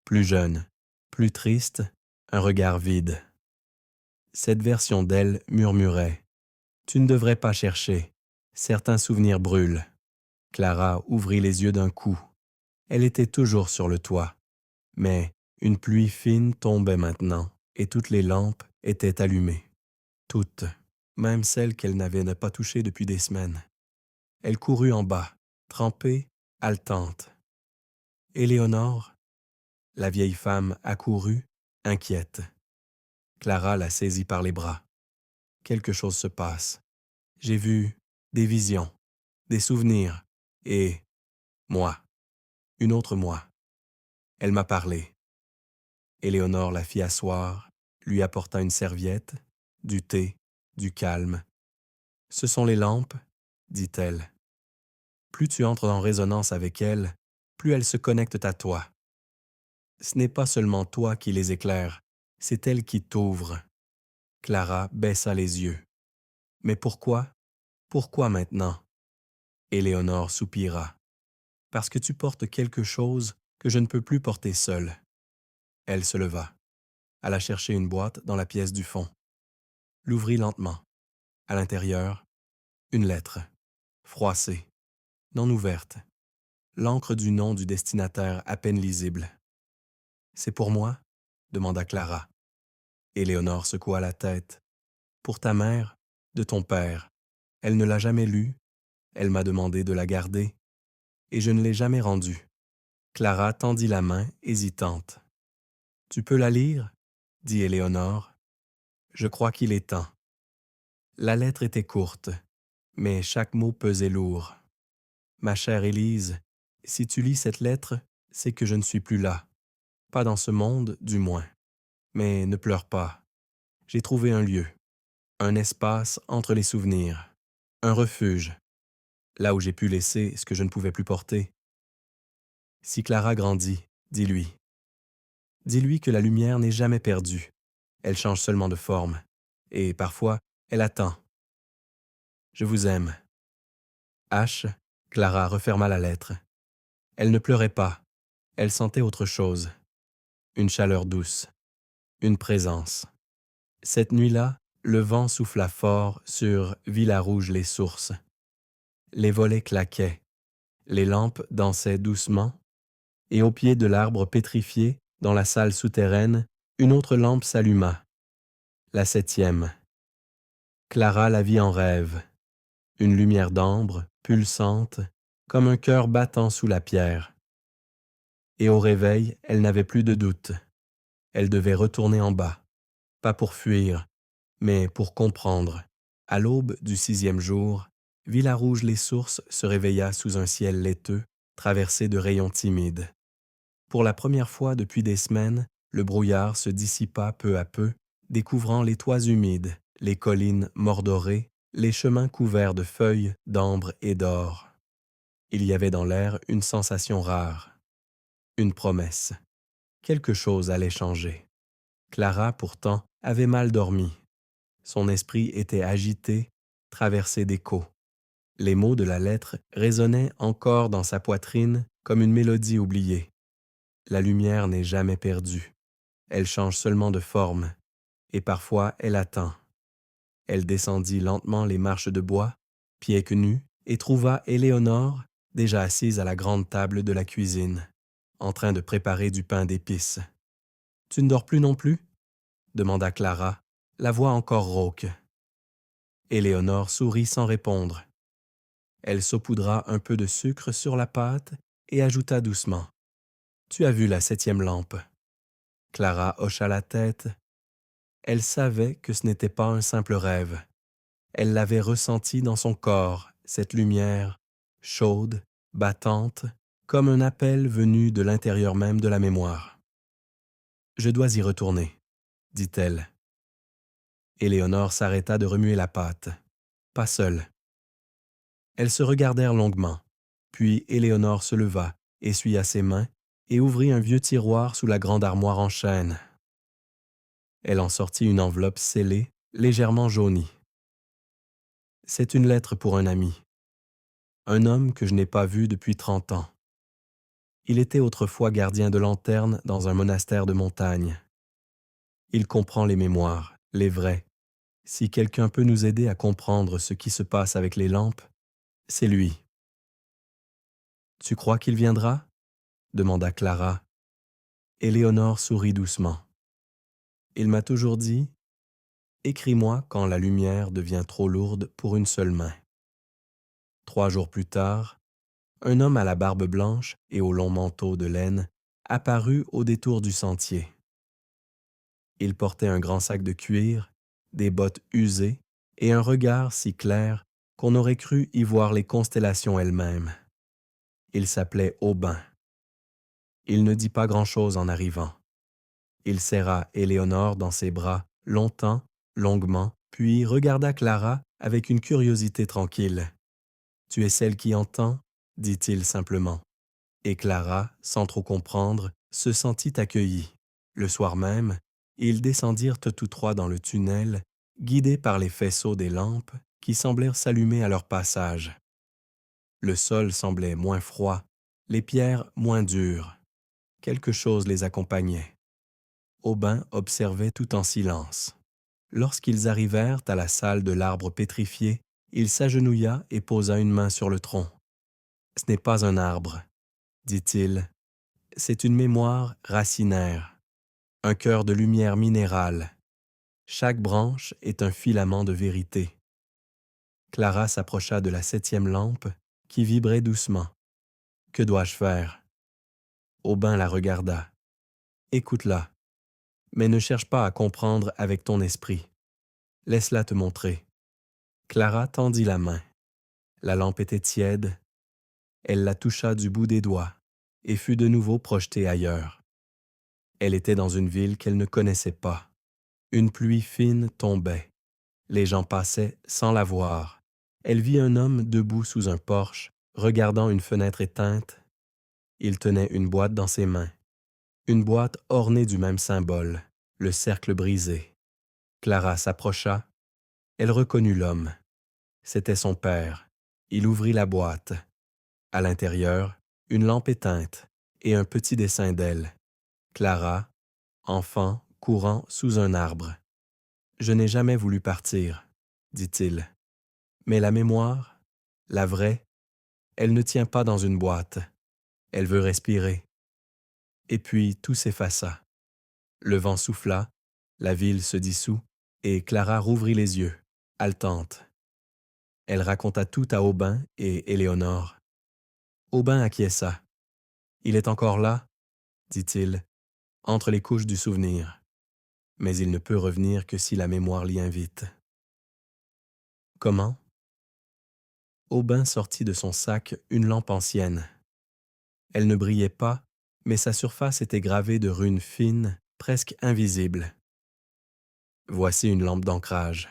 Plus jeune, plus triste, un regard vide. Cette version d'elle murmurait. « Tu ne devrais pas chercher. Certains souvenirs brûlent. » Clara ouvrit les yeux d'un coup. Elle était toujours sur le toit. Mais une pluie fine tombait maintenant, et toutes les lampes étaient allumées. Toutes, même celles qu'elle n'avait pas touchées depuis des semaines. Elle courut en bas, trempée, haletante. « Éléonore ?» La vieille femme accourut, inquiète. Clara la saisit par les bras. « Quelque chose se passe. J'ai vu des visions, des souvenirs, et moi, une autre moi. Elle m'a parlé. » Éléonore la fit asseoir, lui apporta une serviette, du thé, du calme. « Ce sont les lampes, » dit-elle. « Plus tu entres en résonance avec elles, plus elles se connectent à toi. Ce n'est pas seulement toi qui les éclaires, c'est elles qui t'ouvrent. » Clara baissa les yeux. « Mais pourquoi? Pourquoi maintenant? » Éléonore soupira. « Parce que tu portes quelque chose que je ne peux plus porter seule. » Elle se leva, alla chercher une boîte dans la pièce du fond. L'ouvrit lentement. À l'intérieur, une lettre, froissée, non ouverte, l'encre du nom du destinataire à peine lisible. « C'est pour moi ?» demanda Clara. Éléonore secoua la tête. « Pour ta mère, de ton père. Elle ne l'a jamais lue. Elle m'a demandé de la garder. Et je ne l'ai jamais rendue. » Clara tendit la main, hésitante. « Tu peux la lire ?» dit Éléonore. « Je crois qu'il est temps. » La lettre était courte, mais chaque mot pesait lourd. « Ma chère Élise, si tu lis cette lettre, c'est que je ne suis plus là. Pas dans ce monde, du moins. Mais ne pleure pas. J'ai trouvé un lieu, un espace entre les souvenirs, un refuge, là où j'ai pu laisser ce que je ne pouvais plus porter. Si Clara grandit, dis-lui. Dis-lui que la lumière n'est jamais perdue. Elle change seulement de forme. Et parfois, elle attend. Je vous aime. H. Clara referma la lettre. Elle ne pleurait pas. Elle sentait autre chose. Une chaleur douce. Une présence. Cette nuit-là, le vent souffla fort sur Villarouge-les-Sources. Les volets claquaient. Les lampes dansaient doucement. Et au pied de l'arbre pétrifié, dans la salle souterraine, une autre lampe s'alluma. La 7e. Clara la vit en rêve. Une lumière d'ambre, pulsante, comme un cœur battant sous la pierre. Et au réveil, elle n'avait plus de doute. Elle devait retourner en bas, pas pour fuir, mais pour comprendre. À l'aube du 6e jour, Villarouge-les-Sources se réveilla sous un ciel laiteux, traversé de rayons timides. Pour la première fois depuis des semaines, le brouillard se dissipa peu à peu, découvrant les toits humides, les collines mordorées, les chemins couverts de feuilles, d'ambre et d'or. Il y avait dans l'air une sensation rare, une promesse. Quelque chose allait changer. Clara, pourtant, avait mal dormi. Son esprit était agité, traversé d'échos. Les mots de la lettre résonnaient encore dans sa poitrine comme une mélodie oubliée. La lumière n'est jamais perdue. Elle change seulement de forme, et parfois elle attend. Elle descendit lentement les marches de bois, pieds nus, et trouva Éléonore déjà assise à la grande table de la cuisine, en train de préparer du pain d'épices. « Tu ne dors plus non plus ?» demanda Clara, la voix encore rauque. Éléonore sourit sans répondre. Elle saupoudra un peu de sucre sur la pâte et ajouta doucement. « Tu as vu la 7e lampe. » Clara hocha la tête. Elle savait que ce n'était pas un simple rêve. Elle l'avait ressenti dans son corps, cette lumière, chaude, battante, comme un appel venu de l'intérieur même de la mémoire. « Je dois y retourner, » dit-elle. Éléonore s'arrêta de remuer la pâte. Pas seule. Elles se regardèrent longuement, puis Éléonore se leva, essuya ses mains et ouvrit un vieux tiroir sous la grande armoire en chêne. Elle en sortit une enveloppe scellée, légèrement jaunie. « C'est une lettre pour un ami. Un homme que je n'ai pas vu depuis 30 ans. Il était autrefois gardien de lanterne dans un monastère de montagne. Il comprend les mémoires, les vrais. Si quelqu'un peut nous aider à comprendre ce qui se passe avec les lampes, c'est lui. »« Tu crois qu'il viendra ?» demanda Clara. Éléonore sourit doucement. « Il m'a toujours dit, « Écris-moi quand la lumière devient trop lourde pour une seule main. » 3 jours plus tard, un homme à la barbe blanche et au long manteau de laine apparut au détour du sentier. Il portait un grand sac de cuir, des bottes usées et un regard si clair qu'on aurait cru y voir les constellations elles-mêmes. Il s'appelait Aubin. Il ne dit pas grand-chose en arrivant. Il serra Éléonore dans ses bras longtemps, longuement, puis regarda Clara avec une curiosité tranquille. « Tu es celle qui entend ?» dit-il simplement. Et Clara, sans trop comprendre, se sentit accueillie. Le soir même, ils descendirent tous 3 dans le tunnel, guidés par les faisceaux des lampes qui semblèrent s'allumer à leur passage. Le sol semblait moins froid, les pierres moins dures. Quelque chose les accompagnait. Aubin observait tout en silence. Lorsqu'ils arrivèrent à la salle de l'arbre pétrifié, il s'agenouilla et posa une main sur le tronc. « Ce n'est pas un arbre, » dit-il. « C'est une mémoire racinaire, un cœur de lumière minérale. Chaque branche est un filament de vérité. » Clara s'approcha de la 7e lampe, qui vibrait doucement. « Que dois-je faire ?» Aubin la regarda. « Écoute-la, mais ne cherche pas à comprendre avec ton esprit. Laisse-la te montrer. » Clara tendit la main. La lampe était tiède. Elle la toucha du bout des doigts et fut de nouveau projetée ailleurs. Elle était dans une ville qu'elle ne connaissait pas. Une pluie fine tombait. Les gens passaient sans la voir. Elle vit un homme debout sous un porche, regardant une fenêtre éteinte. Il tenait une boîte dans ses mains. Une boîte ornée du même symbole, le cercle brisé. Clara s'approcha. Elle reconnut l'homme. C'était son père. Il ouvrit la boîte. À l'intérieur, une lampe éteinte et un petit dessin d'elle. Clara, enfant, courant sous un arbre. « Je n'ai jamais voulu partir, » dit-il. Mais la mémoire, la vraie, elle ne tient pas dans une boîte. Elle veut respirer. Et puis tout s'effaça. Le vent souffla, la ville se dissout, et Clara rouvrit les yeux, haletante. Elle raconta tout à Aubin et Éléonore. Aubin acquiesça. « Il est encore là, » dit-il, entre les couches du souvenir. Mais il ne peut revenir que si la mémoire l'y invite. Comment? Aubin sortit de son sac une lampe ancienne. Elle ne brillait pas, mais sa surface était gravée de runes fines, presque invisibles. Voici une lampe d'ancrage.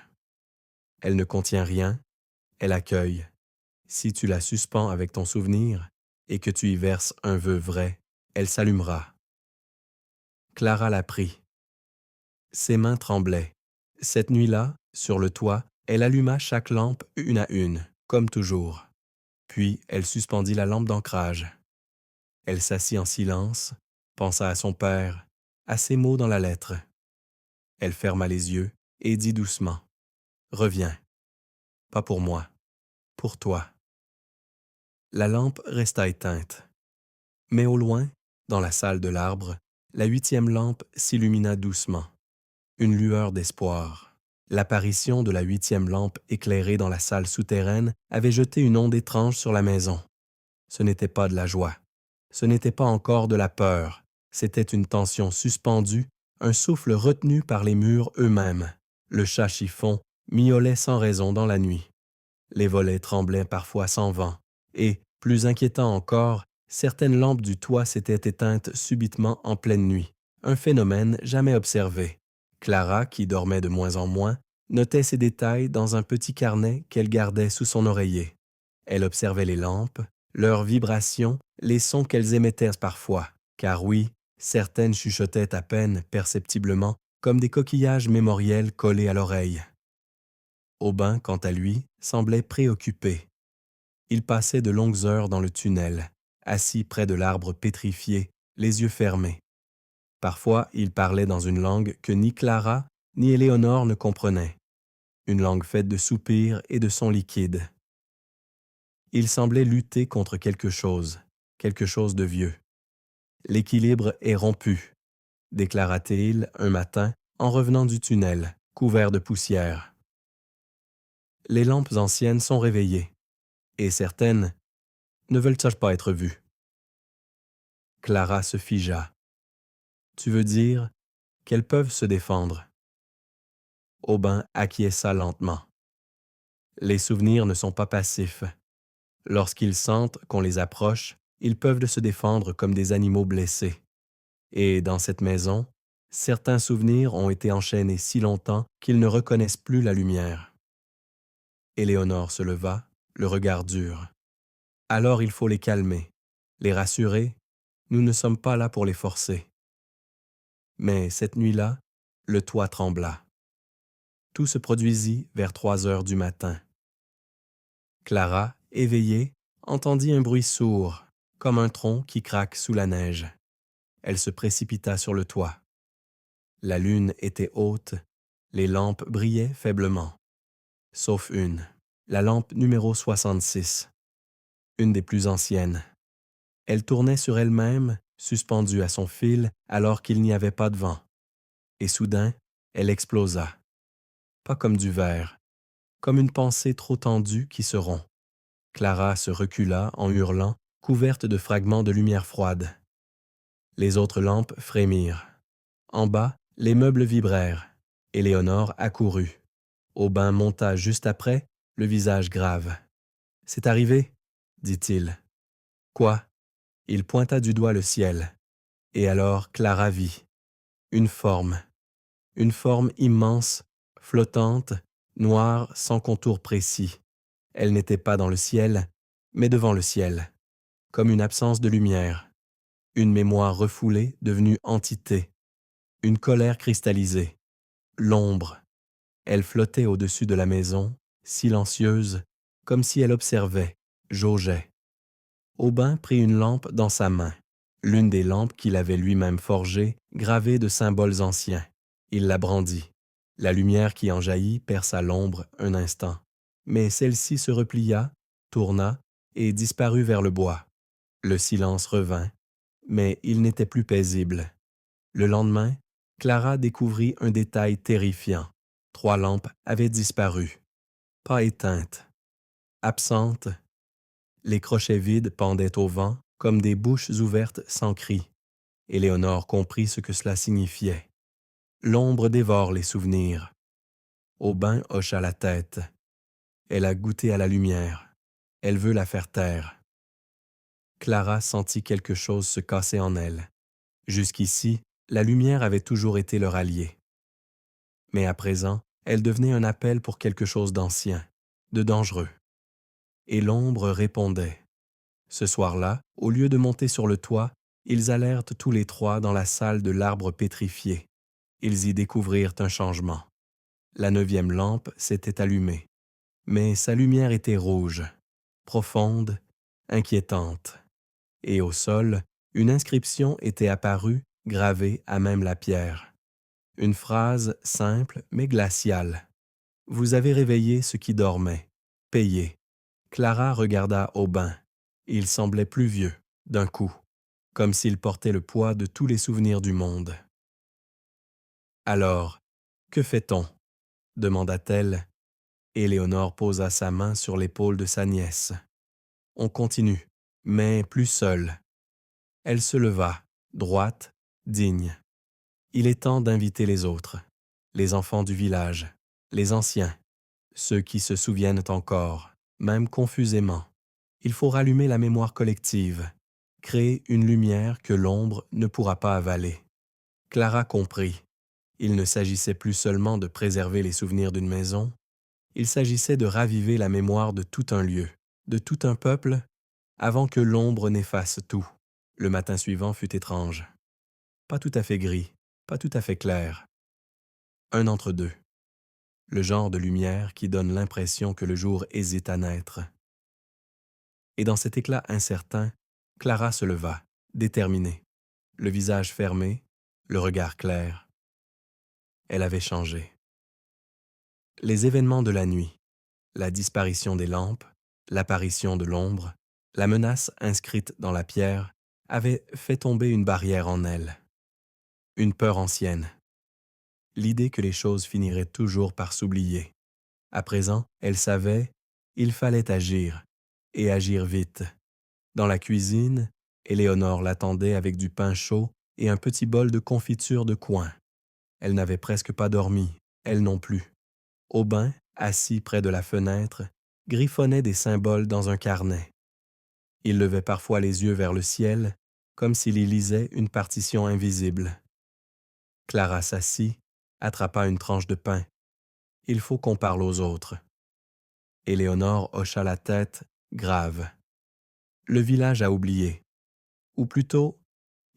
Elle ne contient rien, elle accueille. Si tu la suspends avec ton souvenir et que tu y verses un vœu vrai, elle s'allumera. Clara la prit. Ses mains tremblaient. Cette nuit-là, sur le toit, elle alluma chaque lampe une à une, comme toujours. Puis elle suspendit la lampe d'ancrage. Elle s'assit en silence, pensa à son père, à ses mots dans la lettre. Elle ferma les yeux et dit doucement « Reviens. Pas pour moi, pour toi. » La lampe resta éteinte. Mais au loin, dans la salle de l'arbre, la 8e lampe s'illumina doucement. Une lueur d'espoir. L'apparition de la 8e lampe éclairée dans la salle souterraine avait jeté une onde étrange sur la maison. Ce n'était pas de la joie. Ce n'était pas encore de la peur. C'était une tension suspendue, un souffle retenu par les murs eux-mêmes. Le chat chiffon miaulait sans raison dans la nuit. Les volets tremblaient parfois sans vent. Et, plus inquiétant encore, certaines lampes du toit s'étaient éteintes subitement en pleine nuit. Un phénomène jamais observé. Clara, qui dormait de moins en moins, notait ces détails dans un petit carnet qu'elle gardait sous son oreiller. Elle observait les lampes, leurs vibrations, les sons qu'elles émettaient parfois, car oui, certaines chuchotaient à peine perceptiblement, comme des coquillages mémoriels collés à l'oreille. Aubin, quant à lui, semblait préoccupé. Il passait de longues heures dans le tunnel, assis près de l'arbre pétrifié, les yeux fermés. Parfois, il parlait dans une langue que ni Clara ni Éléonore ne comprenaient, une langue faite de soupirs et de sons liquides. Il semblait lutter contre quelque chose de vieux. L'équilibre est rompu, déclara-t-il un matin en revenant du tunnel, couvert de poussière. Les lampes anciennes sont réveillées, et certaines ne veulent-elles pas être vues. Clara se figea. Tu veux dire qu'elles peuvent se défendre? Aubin acquiesça lentement. Les souvenirs ne sont pas passifs. Lorsqu'ils sentent qu'on les approche, ils peuvent se défendre comme des animaux blessés. Et dans cette maison, certains souvenirs ont été enchaînés si longtemps qu'ils ne reconnaissent plus la lumière. Éléonore se leva, le regard dur. Alors il faut les calmer, les rassurer. Nous ne sommes pas là pour les forcer. Mais cette nuit-là, le toit trembla. Tout se produisit vers 3 heures du matin. Clara, éveillée, entendit un bruit sourd, comme un tronc qui craque sous la neige. Elle se précipita sur le toit. La lune était haute, les lampes brillaient faiblement. Sauf une, la lampe numéro 66, une des plus anciennes. Elle tournait sur elle-même, suspendue à son fil, alors qu'il n'y avait pas de vent. Et soudain, elle explosa. Pas comme du verre, comme une pensée trop tendue qui se rompt. Clara se recula en hurlant, couverte de fragments de lumière froide. Les autres lampes frémirent. En bas, les meubles vibrèrent. Éléonore accourut. Aubin monta juste après, le visage grave. « C'est arrivé » dit-il. « Quoi » Il pointa du doigt le ciel. Et alors Clara vit. Une forme immense, flottante, noire, sans contour précis. Elle n'était pas dans le ciel, mais devant le ciel, comme une absence de lumière. Une mémoire refoulée devenue entité, une colère cristallisée, l'ombre. Elle flottait au-dessus de la maison, silencieuse, comme si elle observait, jaugeait. Aubin prit une lampe dans sa main, l'une des lampes qu'il avait lui-même forgées, gravée de symboles anciens. Il la brandit. La lumière qui en jaillit perça l'ombre un instant, mais celle-ci se replia, tourna et disparut vers le bois. Le silence revint, mais il n'était plus paisible. Le lendemain, Clara découvrit un détail terrifiant. 3 lampes avaient disparu, pas éteintes, absentes. Les crochets vides pendaient au vent comme des bouches ouvertes sans cri. Éléonore comprit ce que cela signifiait. L'ombre dévore les souvenirs. Aubin hocha la tête. Elle a goûté à la lumière. Elle veut la faire taire. Clara sentit quelque chose se casser en elle. Jusqu'ici, la lumière avait toujours été leur allié. Mais à présent, elle devenait un appel pour quelque chose d'ancien, de dangereux. Et l'ombre répondait. Ce soir-là, au lieu de monter sur le toit, ils allèrent tous les 3 dans la salle de l'arbre pétrifié. Ils y découvrirent un changement. La 9e lampe s'était allumée, mais sa lumière était rouge, profonde, inquiétante. Et au sol, une inscription était apparue, gravée à même la pierre. Une phrase simple mais glaciale. « Vous avez réveillé ce qui dormait. Payez. » Clara regarda Aubin. Il semblait plus vieux, d'un coup, comme s'il portait le poids de tous les souvenirs du monde. « Alors, que fait-on » demanda-t-elle. Éléonore posa sa main sur l'épaule de sa nièce. « On continue, mais plus seule. » Elle se leva, droite, digne. Il est temps d'inviter les autres, les enfants du village, les anciens, ceux qui se souviennent encore, même confusément. Il faut rallumer la mémoire collective, créer une lumière que l'ombre ne pourra pas avaler. Clara comprit. Il ne s'agissait plus seulement de préserver les souvenirs d'une maison, il s'agissait de raviver la mémoire de tout un lieu, de tout un peuple, avant que l'ombre n'efface tout. Le matin suivant fut étrange. Pas tout à fait gris, pas tout à fait clair. Un entre-deux. Le genre de lumière qui donne l'impression que le jour hésite à naître. Et dans cet éclat incertain, Clara se leva, déterminée, le visage fermé, le regard clair. Elle avait changé. Les événements de la nuit, la disparition des lampes, l'apparition de l'ombre, la menace inscrite dans la pierre, avaient fait tomber une barrière en elle. Une peur ancienne. L'idée que les choses finiraient toujours par s'oublier. À présent, elle savait, il fallait agir, et agir vite. Dans la cuisine, Éléonore l'attendait avec du pain chaud et un petit bol de confiture de coin. Elle n'avait presque pas dormi, elle non plus. Aubin, assis près de la fenêtre, griffonnait des symboles dans un carnet. Il levait parfois les yeux vers le ciel, comme s'il y lisait une partition invisible. Clara s'assit, attrapa une tranche de pain. « Il faut qu'on parle aux autres. » Éléonore hocha la tête, grave. Le village a oublié. Ou plutôt,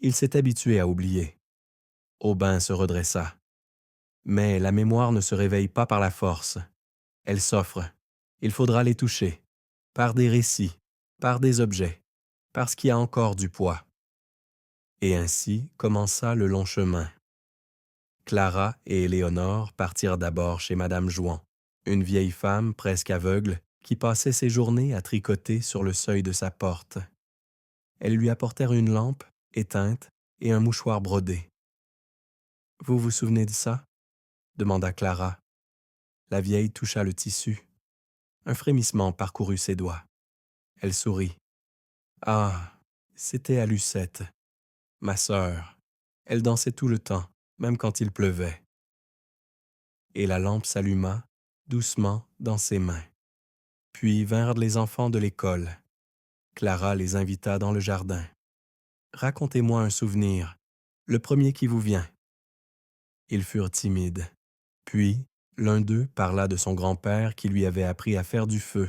il s'est habitué à oublier. Aubin se redressa. Mais la mémoire ne se réveille pas par la force. Elle s'offre. Il faudra les toucher. Par des récits, par des objets, parce qu'il y a encore du poids. Et ainsi commença le long chemin. Clara et Éléonore partirent d'abord chez Madame Jouan, une vieille femme presque aveugle qui passait ses journées à tricoter sur le seuil de sa porte. Elles lui apportèrent une lampe, éteinte, et un mouchoir brodé. « Vous vous souvenez de ça ?» demanda Clara. La vieille toucha le tissu. Un frémissement parcourut ses doigts. Elle sourit. « Ah, c'était à Lucette, ma sœur. Elle dansait tout le temps, même quand il pleuvait. » Et la lampe s'alluma, doucement, dans ses mains. Puis vinrent les enfants de l'école. Clara les invita dans le jardin. « Racontez-moi un souvenir, le premier qui vous vient. » Ils furent timides. Puis, l'un d'eux parla de son grand-père qui lui avait appris à faire du feu.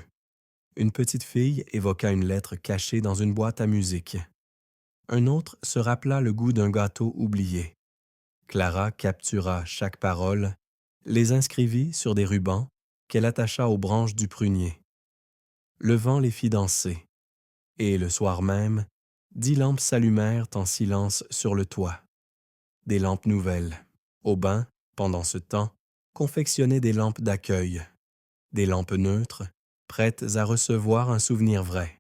Une petite fille évoqua une lettre cachée dans une boîte à musique. Un autre se rappela le goût d'un gâteau oublié. Clara captura chaque parole, les inscrivit sur des rubans qu'elle attacha aux branches du prunier. Le vent les fit danser, et le soir même, 10 lampes s'allumèrent en silence sur le toit. Des lampes nouvelles. Aubin, pendant ce temps, confectionnait des lampes d'accueil, des lampes neutres, prêtes à recevoir un souvenir vrai.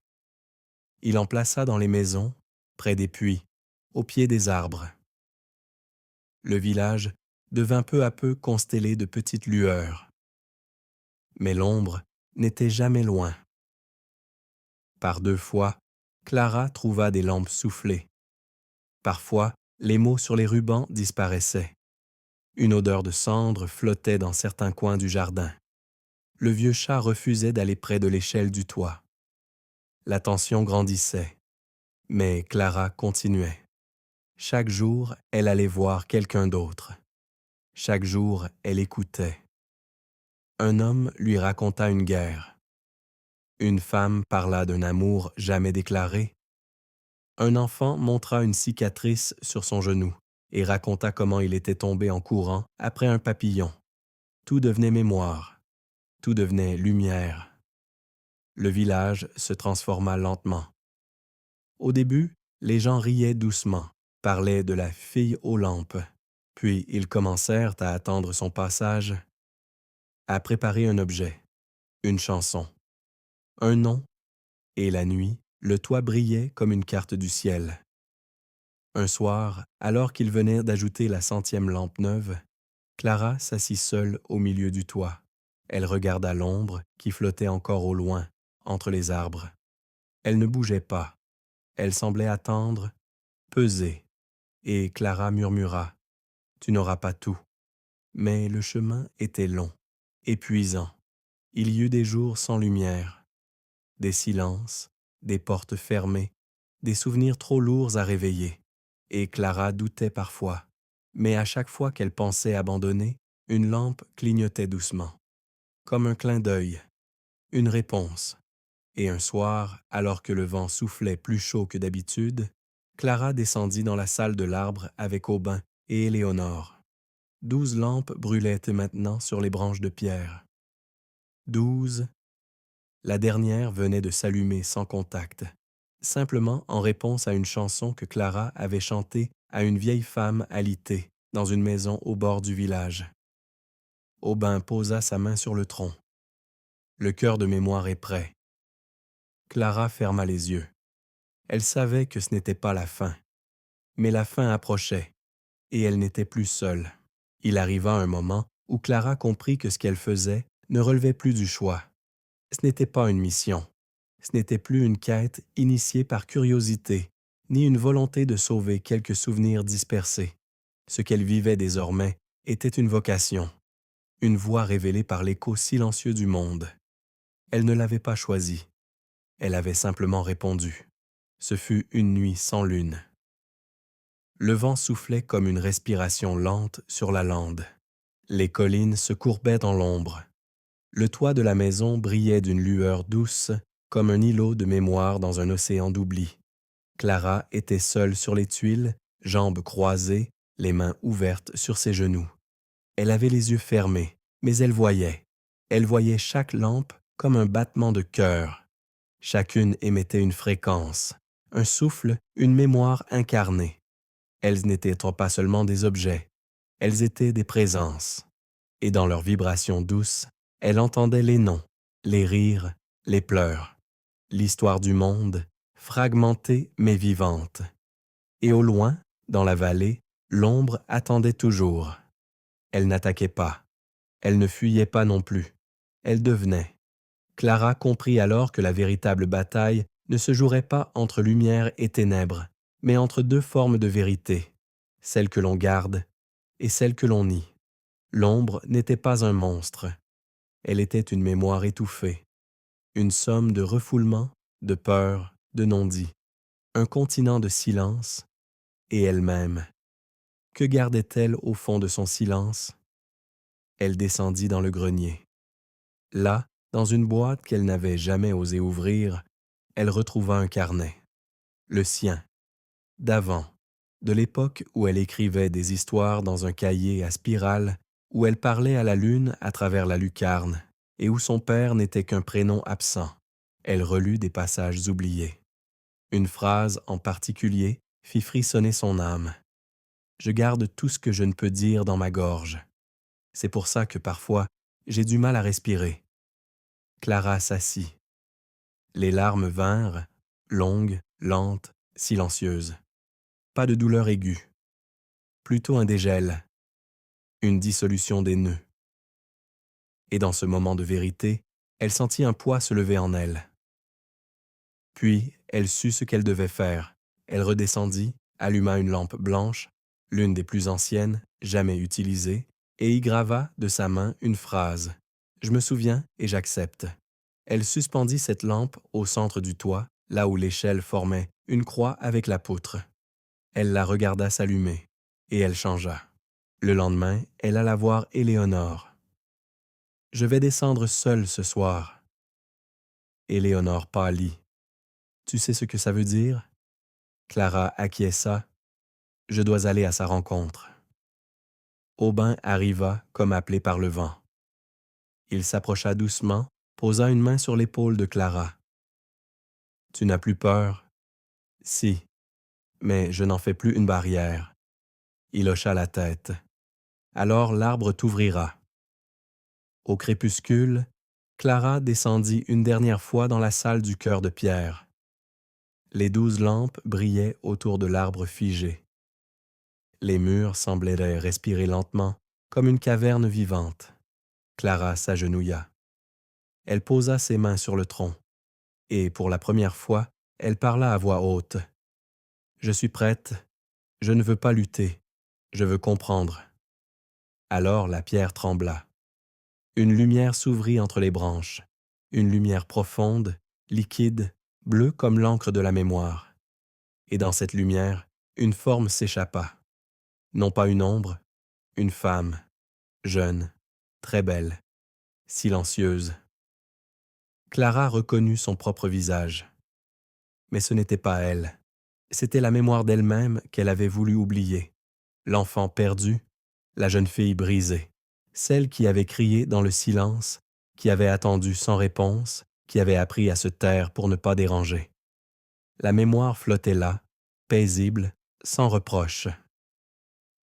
Il en plaça dans les maisons, près des puits, au pied des arbres. Le village devint peu à peu constellé de petites lueurs. Mais l'ombre n'était jamais loin. Par 2 fois, Clara trouva des lampes soufflées. Parfois, les mots sur les rubans disparaissaient. Une odeur de cendre flottait dans certains coins du jardin. Le vieux chat refusait d'aller près de l'échelle du toit. La tension grandissait, mais Clara continuait. Chaque jour, elle allait voir quelqu'un d'autre. Chaque jour, elle écoutait. Un homme lui raconta une guerre. Une femme parla d'un amour jamais déclaré. Un enfant montra une cicatrice sur son genou et raconta comment il était tombé en courant après un papillon. Tout devenait mémoire, tout devenait lumière. Le village se transforma lentement. Au début, les gens riaient doucement, parlaient de la fille aux lampes. Puis ils commencèrent à attendre son passage, à préparer un objet, une chanson, un nom, et la nuit, le toit brillait comme une carte du ciel. Un soir, alors qu'ils venaient d'ajouter la 100e lampe neuve, Clara s'assit seule au milieu du toit. Elle regarda l'ombre qui flottait encore au loin, entre les arbres. Elle ne bougeait pas. Elle semblait attendre, peser. Et Clara murmura, « Tu n'auras pas tout. » Mais le chemin était long, épuisant. Il y eut des jours sans lumière, des silences, des portes fermées, des souvenirs trop lourds à réveiller. Et Clara doutait parfois, mais à chaque fois qu'elle pensait abandonner, une lampe clignotait doucement, comme un clin d'œil, une réponse. Et un soir, alors que le vent soufflait plus chaud que d'habitude, Clara descendit dans la salle de l'arbre avec Aubin et Éléonore. 12 lampes brûlaient maintenant sur les branches de pierre. 12. La dernière venait de s'allumer sans contact, simplement en réponse à une chanson que Clara avait chantée à une vieille femme alitée dans une maison au bord du village. Aubin posa sa main sur le tronc. Le cœur de mémoire est prêt. Clara ferma les yeux. Elle savait que ce n'était pas la fin. Mais la fin approchait, et elle n'était plus seule. Il arriva un moment où Clara comprit que ce qu'elle faisait ne relevait plus du choix. Ce n'était pas une mission. Ce n'était plus une quête initiée par curiosité, ni une volonté de sauver quelques souvenirs dispersés. Ce qu'elle vivait désormais était une vocation, une voix révélée par l'écho silencieux du monde. Elle ne l'avait pas choisie. Elle avait simplement répondu. Ce fut une nuit sans lune. Le vent soufflait comme une respiration lente sur la lande. Les collines se courbaient dans l'ombre. Le toit de la maison brillait d'une lueur douce, comme un îlot de mémoire dans un océan d'oubli. Clara était seule sur les tuiles, jambes croisées, les mains ouvertes sur ses genoux. Elle avait les yeux fermés, mais elle voyait. Elle voyait chaque lampe comme un battement de cœur. Chacune émettait une fréquence, un souffle, une mémoire incarnée. Elles n'étaient pas seulement des objets, elles étaient des présences. Et dans leurs vibrations douces, elle entendait les noms, les rires, les pleurs, l'histoire du monde, fragmentée mais vivante. Et au loin, dans la vallée, l'ombre attendait toujours. Elle n'attaquait pas, elle ne fuyait pas non plus, elle devenait. Clara comprit alors que la véritable bataille ne se jouerait pas entre lumière et ténèbres, mais entre 2 formes de vérité, celle que l'on garde et celle que l'on nie. L'ombre n'était pas un monstre, elle était une mémoire étouffée, une somme de refoulements, de peurs, de non-dits, un continent de silence, et elle-même. Que gardait-elle au fond de son silence? Elle descendit dans le grenier. Là, dans une boîte qu'elle n'avait jamais osé ouvrir, elle retrouva un carnet, le sien. d'avant, de l'époque où elle écrivait des histoires dans un cahier à spirale, où elle parlait à la lune à travers la lucarne, et où son père n'était qu'un prénom absent. Elle relut des passages oubliés. Une phrase en particulier fit frissonner son âme. Je garde tout ce que je ne peux dire dans ma gorge. C'est pour ça que parfois, j'ai du mal à respirer. Clara s'assit. Les larmes vinrent, longues, lentes, silencieuses. Pas de douleur aiguë. Plutôt un dégel, une dissolution des nœuds. Et dans ce moment de vérité, elle sentit un poids se lever en elle. Puis, elle sut ce qu'elle devait faire. Elle redescendit, alluma une lampe blanche, l'une des plus anciennes, jamais utilisée, et y grava de sa main une phrase. « Je me souviens et j'accepte ». Elle suspendit cette lampe au centre du toit, là où l'échelle formait une croix avec la poutre. Elle la regarda s'allumer, et elle changea. Le lendemain, elle alla voir Éléonore. « Je vais descendre seule ce soir. » Éléonore pâlit. « Tu sais ce que ça veut dire? » Clara acquiesça. « Je dois aller à sa rencontre. » Aubin arriva comme appelé par le vent. Il s'approcha doucement, posa une main sur l'épaule de Clara. « Tu n'as plus peur? »« Si, mais je n'en fais plus une barrière. » Il hocha la tête. « Alors l'arbre t'ouvrira. » Au crépuscule, Clara descendit une dernière fois dans la salle du cœur de pierre. Les 12 lampes brillaient autour de l'arbre figé. Les murs semblaient respirer lentement, comme une caverne vivante. Clara s'agenouilla. Elle posa ses mains sur le tronc, et pour la première fois, elle parla à voix haute. « Je suis prête, je ne veux pas lutter, je veux comprendre. » Alors la pierre trembla. Une lumière s'ouvrit entre les branches, une lumière profonde, liquide, bleue comme l'encre de la mémoire. Et dans cette lumière, une forme s'échappa. Non pas une ombre, une femme, jeune, très belle, silencieuse. Clara reconnut son propre visage. Mais ce n'était pas elle. C'était la mémoire d'elle-même qu'elle avait voulu oublier. L'enfant perdu, la jeune fille brisée, celle qui avait crié dans le silence, qui avait attendu sans réponse, qui avait appris à se taire pour ne pas déranger. La mémoire flottait là, paisible, sans reproche.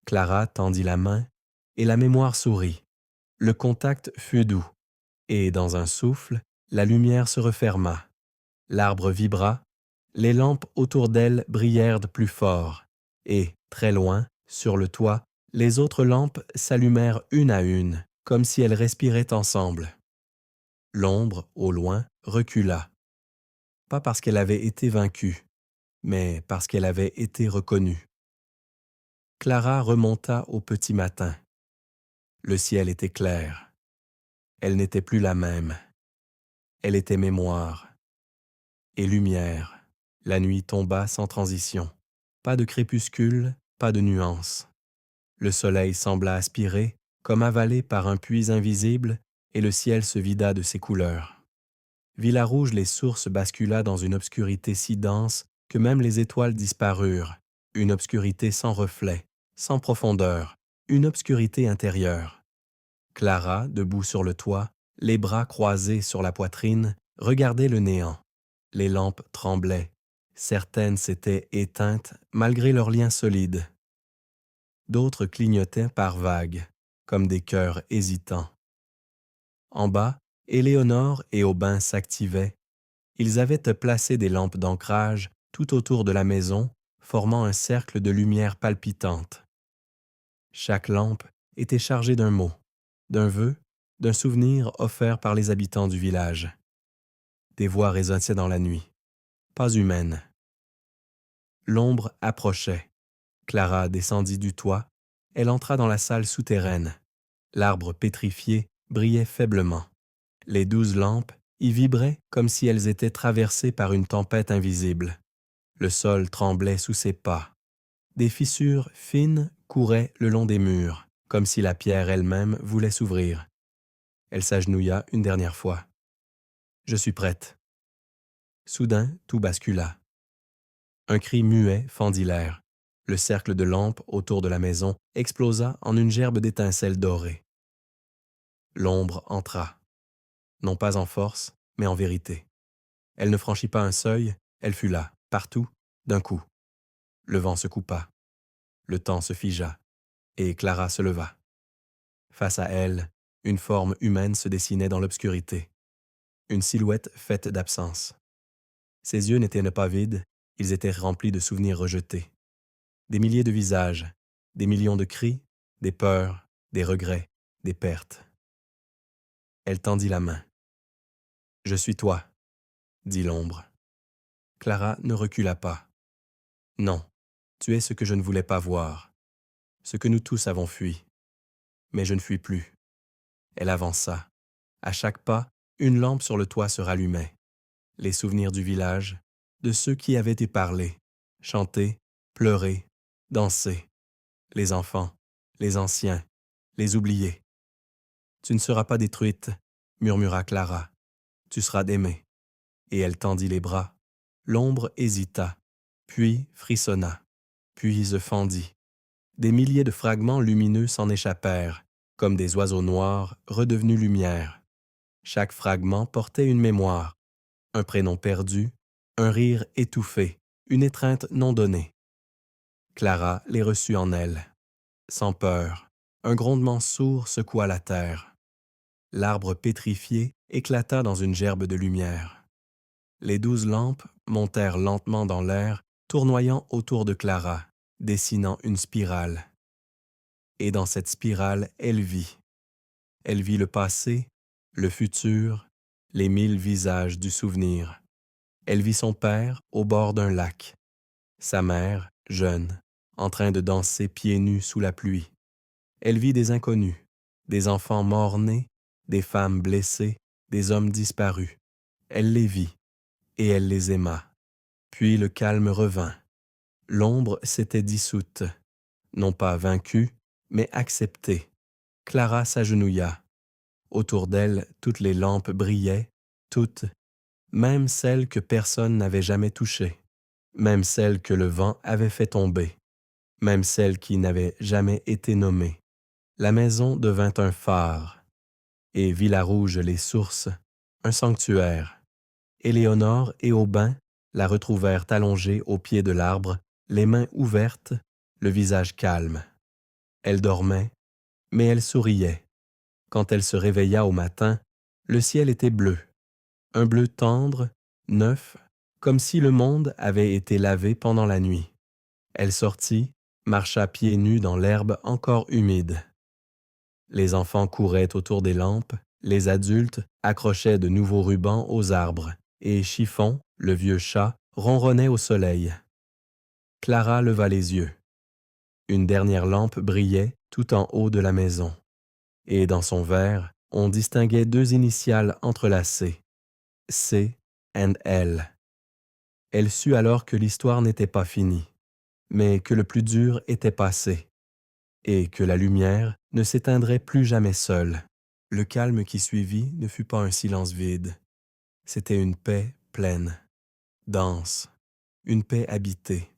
Clara tendit la main, et la mémoire sourit. Le contact fut doux, et dans un souffle, la lumière se referma. L'arbre vibra, les lampes autour d'elle brillèrent de plus fort, et, très loin, sur le toit, les autres lampes s'allumèrent une à une, comme si elles respiraient ensemble. L'ombre, au loin, recula. Pas parce qu'elle avait été vaincue, mais parce qu'elle avait été reconnue. Clara remonta au petit matin. Le ciel était clair. Elle n'était plus la même. Elle était mémoire et lumière. La nuit tomba sans transition. Pas de crépuscule, pas de nuance. Le soleil sembla aspirer, comme avalé par un puits invisible, et le ciel se vida de ses couleurs. Villarouge-les-Sources bascula dans une obscurité si dense que même les étoiles disparurent, une obscurité sans reflet, sans profondeur, une obscurité intérieure. Clara, debout sur le toit, les bras croisés sur la poitrine, regardait le néant. Les lampes tremblaient. Certaines s'étaient éteintes malgré leurs liens solides. D'autres clignotaient par vagues, comme des cœurs hésitants. En bas, Éléonore et Aubin s'activaient. Ils avaient placé des lampes d'ancrage tout autour de la maison, formant un cercle de lumière palpitante. Chaque lampe était chargée d'un mot, d'un vœu, d'un souvenir offert par les habitants du village. Des voix résonnaient dans la nuit, pas humaines. L'ombre approchait. Clara descendit du toit. Elle entra dans la salle souterraine. L'arbre pétrifié brillait faiblement. Les 12 lampes y vibraient comme si elles étaient traversées par une tempête invisible. Le sol tremblait sous ses pas. Des fissures fines couraient le long des murs, comme si la pierre elle-même voulait s'ouvrir. Elle s'agenouilla une dernière fois. « Je suis prête. » Soudain, tout bascula. Un cri muet fendit l'air. Le cercle de lampes autour de la maison explosa en une gerbe d'étincelles dorées. L'ombre entra, non pas en force, mais en vérité. Elle ne franchit pas un seuil, elle fut là, partout, d'un coup. Le vent se coupa, le temps se figea, et Clara se leva. Face à elle, une forme humaine se dessinait dans l'obscurité, une silhouette faite d'absence. Ses yeux n'étaient pas vides, ils étaient remplis de souvenirs rejetés. Des milliers de visages, des millions de cris, des peurs, des regrets, des pertes. Elle tendit la main. « Je suis toi », dit l'ombre. Clara ne recula pas. « Non, tu es ce que je ne voulais pas voir, ce que nous tous avons fui. Mais je ne fuis plus. » Elle avança. À chaque pas, une lampe sur le toit se rallumait. Les souvenirs du village, de ceux qui avaient éparlé, chanté, pleuré, dansé. Les enfants, les anciens, les oubliés. « Tu ne seras pas détruite, » murmura Clara. « Tu seras aimée. » Et elle tendit les bras. L'ombre hésita, puis frissonna, puis se fendit. Des milliers de fragments lumineux s'en échappèrent, comme des oiseaux noirs redevenus lumière. Chaque fragment portait une mémoire, un prénom perdu, un rire étouffé, une étreinte non donnée. Clara les reçut en elle. Sans peur, un grondement sourd secoua la terre. L'arbre pétrifié éclata dans une gerbe de lumière. Les 12 lampes montèrent lentement dans l'air, tournoyant autour de Clara, dessinant une spirale. Et dans cette spirale, elle vit. Elle vit le passé, le futur, les 1000 visages du souvenir. Elle vit son père au bord d'un lac, sa mère, jeune, en train de danser pieds nus sous la pluie. Elle vit des inconnus, des enfants morts-nés, des femmes blessées, des hommes disparus. Elle les vit, et elle les aima. Puis le calme revint. L'ombre s'était dissoute, non pas vaincue, mais acceptée. Clara s'agenouilla. Autour d'elle, toutes les lampes brillaient, toutes, même celles que personne n'avait jamais touchées, même celles que le vent avait fait tomber, même celles qui n'avaient jamais été nommées. La maison devint un phare, et Villarouge les sources, un sanctuaire. Éléonore et Aubin la retrouvèrent allongée au pied de l'arbre, les mains ouvertes, le visage calme. Elle dormait, mais elle souriait. Quand elle se réveilla au matin, le ciel était bleu, un bleu tendre, neuf, comme si le monde avait été lavé pendant la nuit. Elle sortit, marcha pieds nus dans l'herbe encore humide. Les enfants couraient autour des lampes, les adultes accrochaient de nouveaux rubans aux arbres, et Chiffon, le vieux chat, ronronnait au soleil. Clara leva les yeux. Une dernière lampe brillait tout en haut de la maison, et dans son verre, on distinguait 2 initiales entrelacées, C and L. Elle sut alors que l'histoire n'était pas finie, mais que le plus dur était passé, et que la lumière ne s'éteindrait plus jamais seule. Le calme qui suivit ne fut pas un silence vide, c'était une paix pleine, dense, une paix habitée.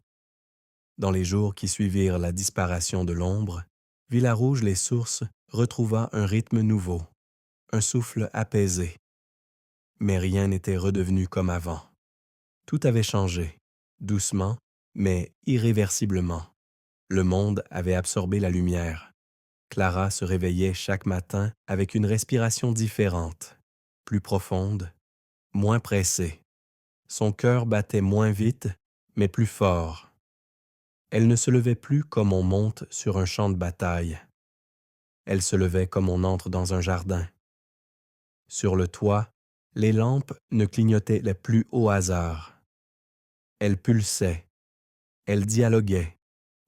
Dans les jours qui suivirent la disparition de l'ombre, Villarouge-les-Sources retrouva un rythme nouveau, un souffle apaisé. Mais rien n'était redevenu comme avant. Tout avait changé, doucement, mais irréversiblement. Le monde avait absorbé la lumière. Clara se réveillait chaque matin avec une respiration différente, plus profonde, moins pressée. Son cœur battait moins vite, mais plus fort. Elle ne se levait plus comme on monte sur un champ de bataille. Elle se levait comme on entre dans un jardin. Sur le toit, les lampes ne clignotaient plus au hasard. Elles pulsaient, elles dialoguaient.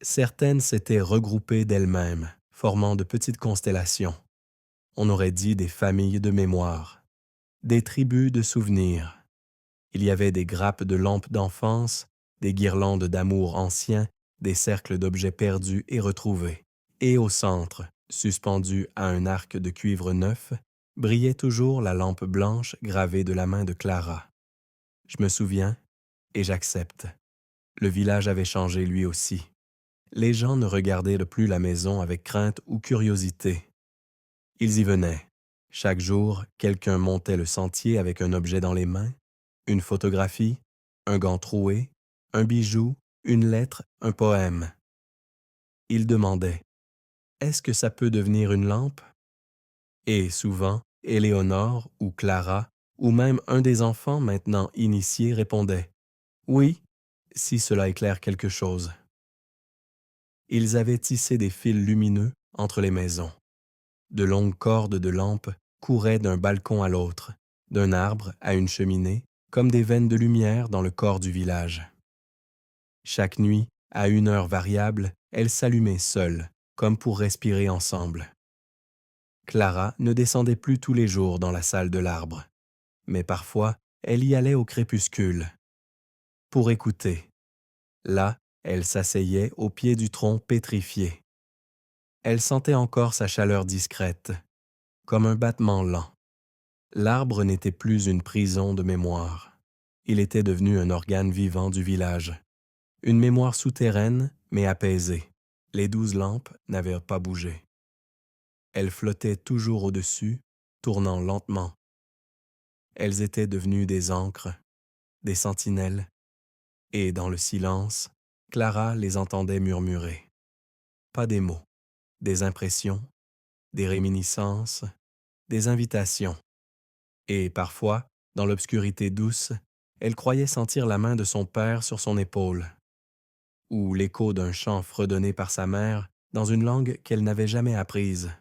Certaines s'étaient regroupées d'elles-mêmes, formant de petites constellations. On aurait dit des familles de mémoire, des tribus de souvenirs. Il y avait des grappes de lampes d'enfance, des guirlandes d'amour anciens, des cercles d'objets perdus et retrouvés. Et au centre, suspendue à un arc de cuivre neuf, brillait toujours la lampe blanche gravée de la main de Clara. Je me souviens et j'accepte. Le village avait changé lui aussi. Les gens ne regardaient plus la maison avec crainte ou curiosité. Ils y venaient. Chaque jour, quelqu'un montait le sentier avec un objet dans les mains, une photographie, un gant troué, un bijou, une lettre, un poème. Ils demandaient « Est-ce que ça peut devenir une lampe ?» Et souvent, Éléonore ou Clara, ou même un des enfants maintenant initiés répondait « Oui, si cela éclaire quelque chose. » Ils avaient tissé des fils lumineux entre les maisons. De longues cordes de lampes couraient d'un balcon à l'autre, d'un arbre à une cheminée, comme des veines de lumière dans le corps du village. Chaque nuit, à une heure variable, elles s'allumaient seules, comme pour respirer ensemble. Clara ne descendait plus tous les jours dans la salle de l'arbre, mais parfois elle y allait au crépuscule, pour écouter. Là, elle s'asseyait au pied du tronc pétrifié. Elle sentait encore sa chaleur discrète, comme un battement lent. L'arbre n'était plus une prison de mémoire. Il était devenu un organe vivant du village. Une mémoire souterraine, mais apaisée. Les 12 lampes n'avaient pas bougé. Elles flottaient toujours au-dessus, tournant lentement. Elles étaient devenues des ancres, des sentinelles, et dans le silence, Clara les entendait murmurer. Pas des mots, des impressions, des réminiscences, des invitations. Et parfois, dans l'obscurité douce, elle croyait sentir la main de son père sur son épaule, ou l'écho d'un chant fredonné par sa mère dans une langue qu'elle n'avait jamais apprise.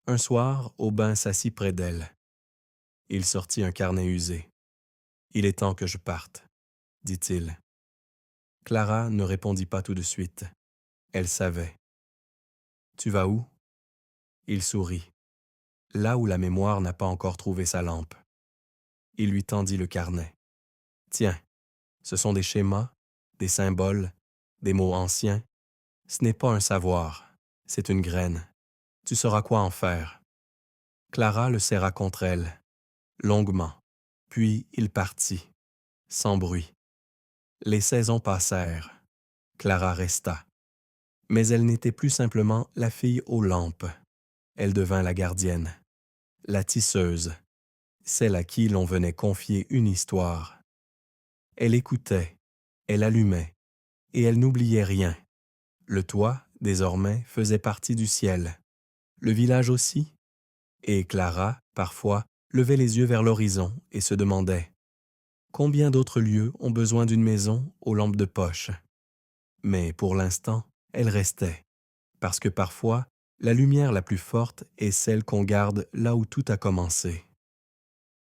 Un soir, Aubin s'assit près d'elle. Il sortit un carnet usé. « Il est temps que je parte, » dit-il. Clara ne répondit pas tout de suite. Elle savait. « Tu vas où ?» Il sourit. « Là où la mémoire n'a pas encore trouvé sa lampe. » Il lui tendit le carnet. « Tiens, ce sont des schémas, des symboles, des mots anciens. Ce n'est pas un savoir, c'est une graine. Tu sauras quoi en faire. » Clara le serra contre elle, longuement, puis il partit, sans bruit. Les saisons passèrent. Clara resta. Mais elle n'était plus simplement la fille aux lampes. Elle devint la gardienne, la tisseuse, celle à qui l'on venait confier une histoire. Elle écoutait, elle allumait, et elle n'oubliait rien. Le toit, désormais, faisait partie du ciel. Le village aussi. Et Clara, parfois, levait les yeux vers l'horizon et se demandait « Combien d'autres lieux ont besoin d'une maison aux lampes de poche ?» Mais pour l'instant, elle restait, parce que parfois, la lumière la plus forte est celle qu'on garde là où tout a commencé.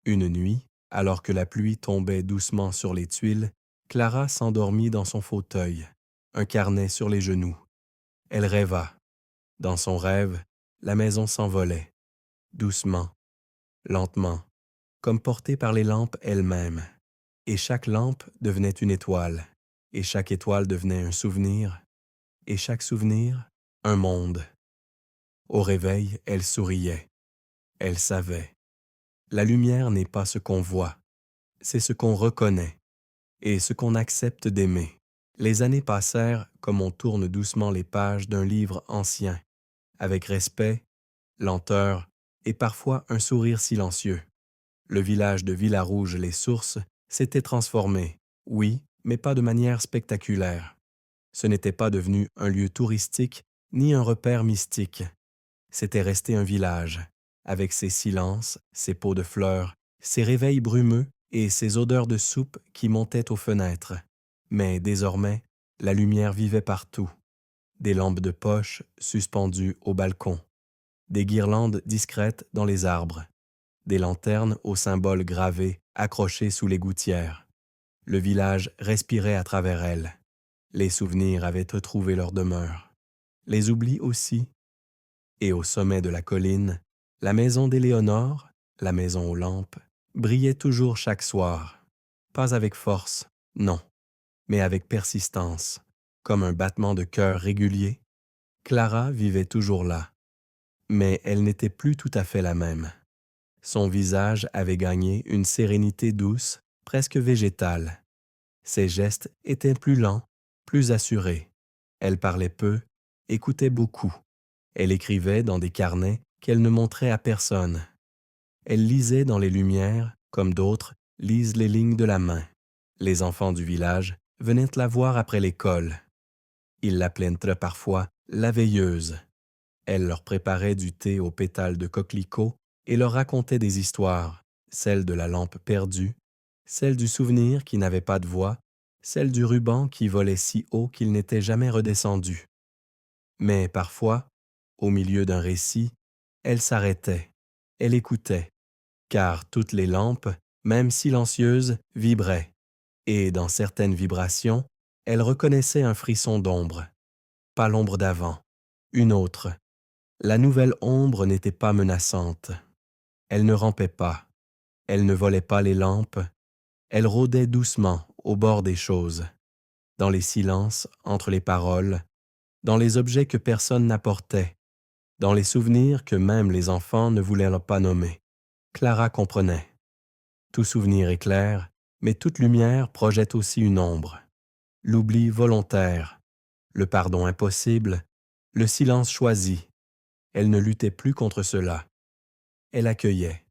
Une nuit, alors que la pluie tombait doucement sur les tuiles, Clara s'endormit dans son fauteuil, un carnet sur les genoux. Elle rêva. Dans son rêve, la maison s'envolait, doucement, lentement, comme portée par les lampes elles-mêmes. Et chaque lampe devenait une étoile, et chaque étoile devenait un souvenir, et chaque souvenir, un monde. Au réveil, elle souriait. Elle savait. La lumière n'est pas ce qu'on voit, c'est ce qu'on reconnaît et ce qu'on accepte d'aimer. Les années passèrent comme on tourne doucement les pages d'un livre ancien, avec respect, lenteur et parfois un sourire silencieux. Le village de Villarouge-les-Sources s'était transformé, oui, mais pas de manière spectaculaire. Ce n'était pas devenu un lieu touristique ni un repère mystique. C'était resté un village, avec ses silences, ses pots de fleurs, ses réveils brumeux et ses odeurs de soupe qui montaient aux fenêtres. Mais désormais, la lumière vivait partout. Des lampes de poche suspendues au balcon, des guirlandes discrètes dans les arbres, des lanternes aux symboles gravés accrochées sous les gouttières. Le village respirait à travers elles. Les souvenirs avaient retrouvé leur demeure. Les oublis aussi. Et au sommet de la colline, la maison d'Éléonore, la maison aux lampes, brillait toujours chaque soir. Pas avec force, non, mais avec persistance, comme un battement de cœur régulier. Clara vivait toujours là, mais elle n'était plus tout à fait la même. Son visage avait gagné une sérénité douce, presque végétale. Ses gestes étaient plus lents, plus assurés. Elle parlait peu, écoutait beaucoup. Elle écrivait dans des carnets qu'elle ne montrait à personne. Elle lisait dans les lumières, comme d'autres lisent les lignes de la main. Les enfants du village venaient la voir après l'école. Ils l'appelaient parfois la veilleuse. Elle leur préparait du thé aux pétales de coquelicot et leur racontait des histoires, celle de la lampe perdue, celle du souvenir qui n'avait pas de voix, celle du ruban qui volait si haut qu'il n'était jamais redescendu. Mais parfois, au milieu d'un récit, elle s'arrêtait, elle écoutait, car toutes les lampes, même silencieuses, vibraient, et dans certaines vibrations, elle reconnaissait un frisson d'ombre, pas l'ombre d'avant, une autre. La nouvelle ombre n'était pas menaçante. Elle ne rampait pas, elle ne volait pas les lampes, elle rôdait doucement au bord des choses, dans les silences entre les paroles, dans les objets que personne n'apportait, dans les souvenirs que même les enfants ne voulaient pas nommer. Clara comprenait. Tout souvenir est clair, mais toute lumière projette aussi une ombre. L'oubli volontaire, le pardon impossible, le silence choisi. Elle ne luttait plus contre cela. Elle accueillait.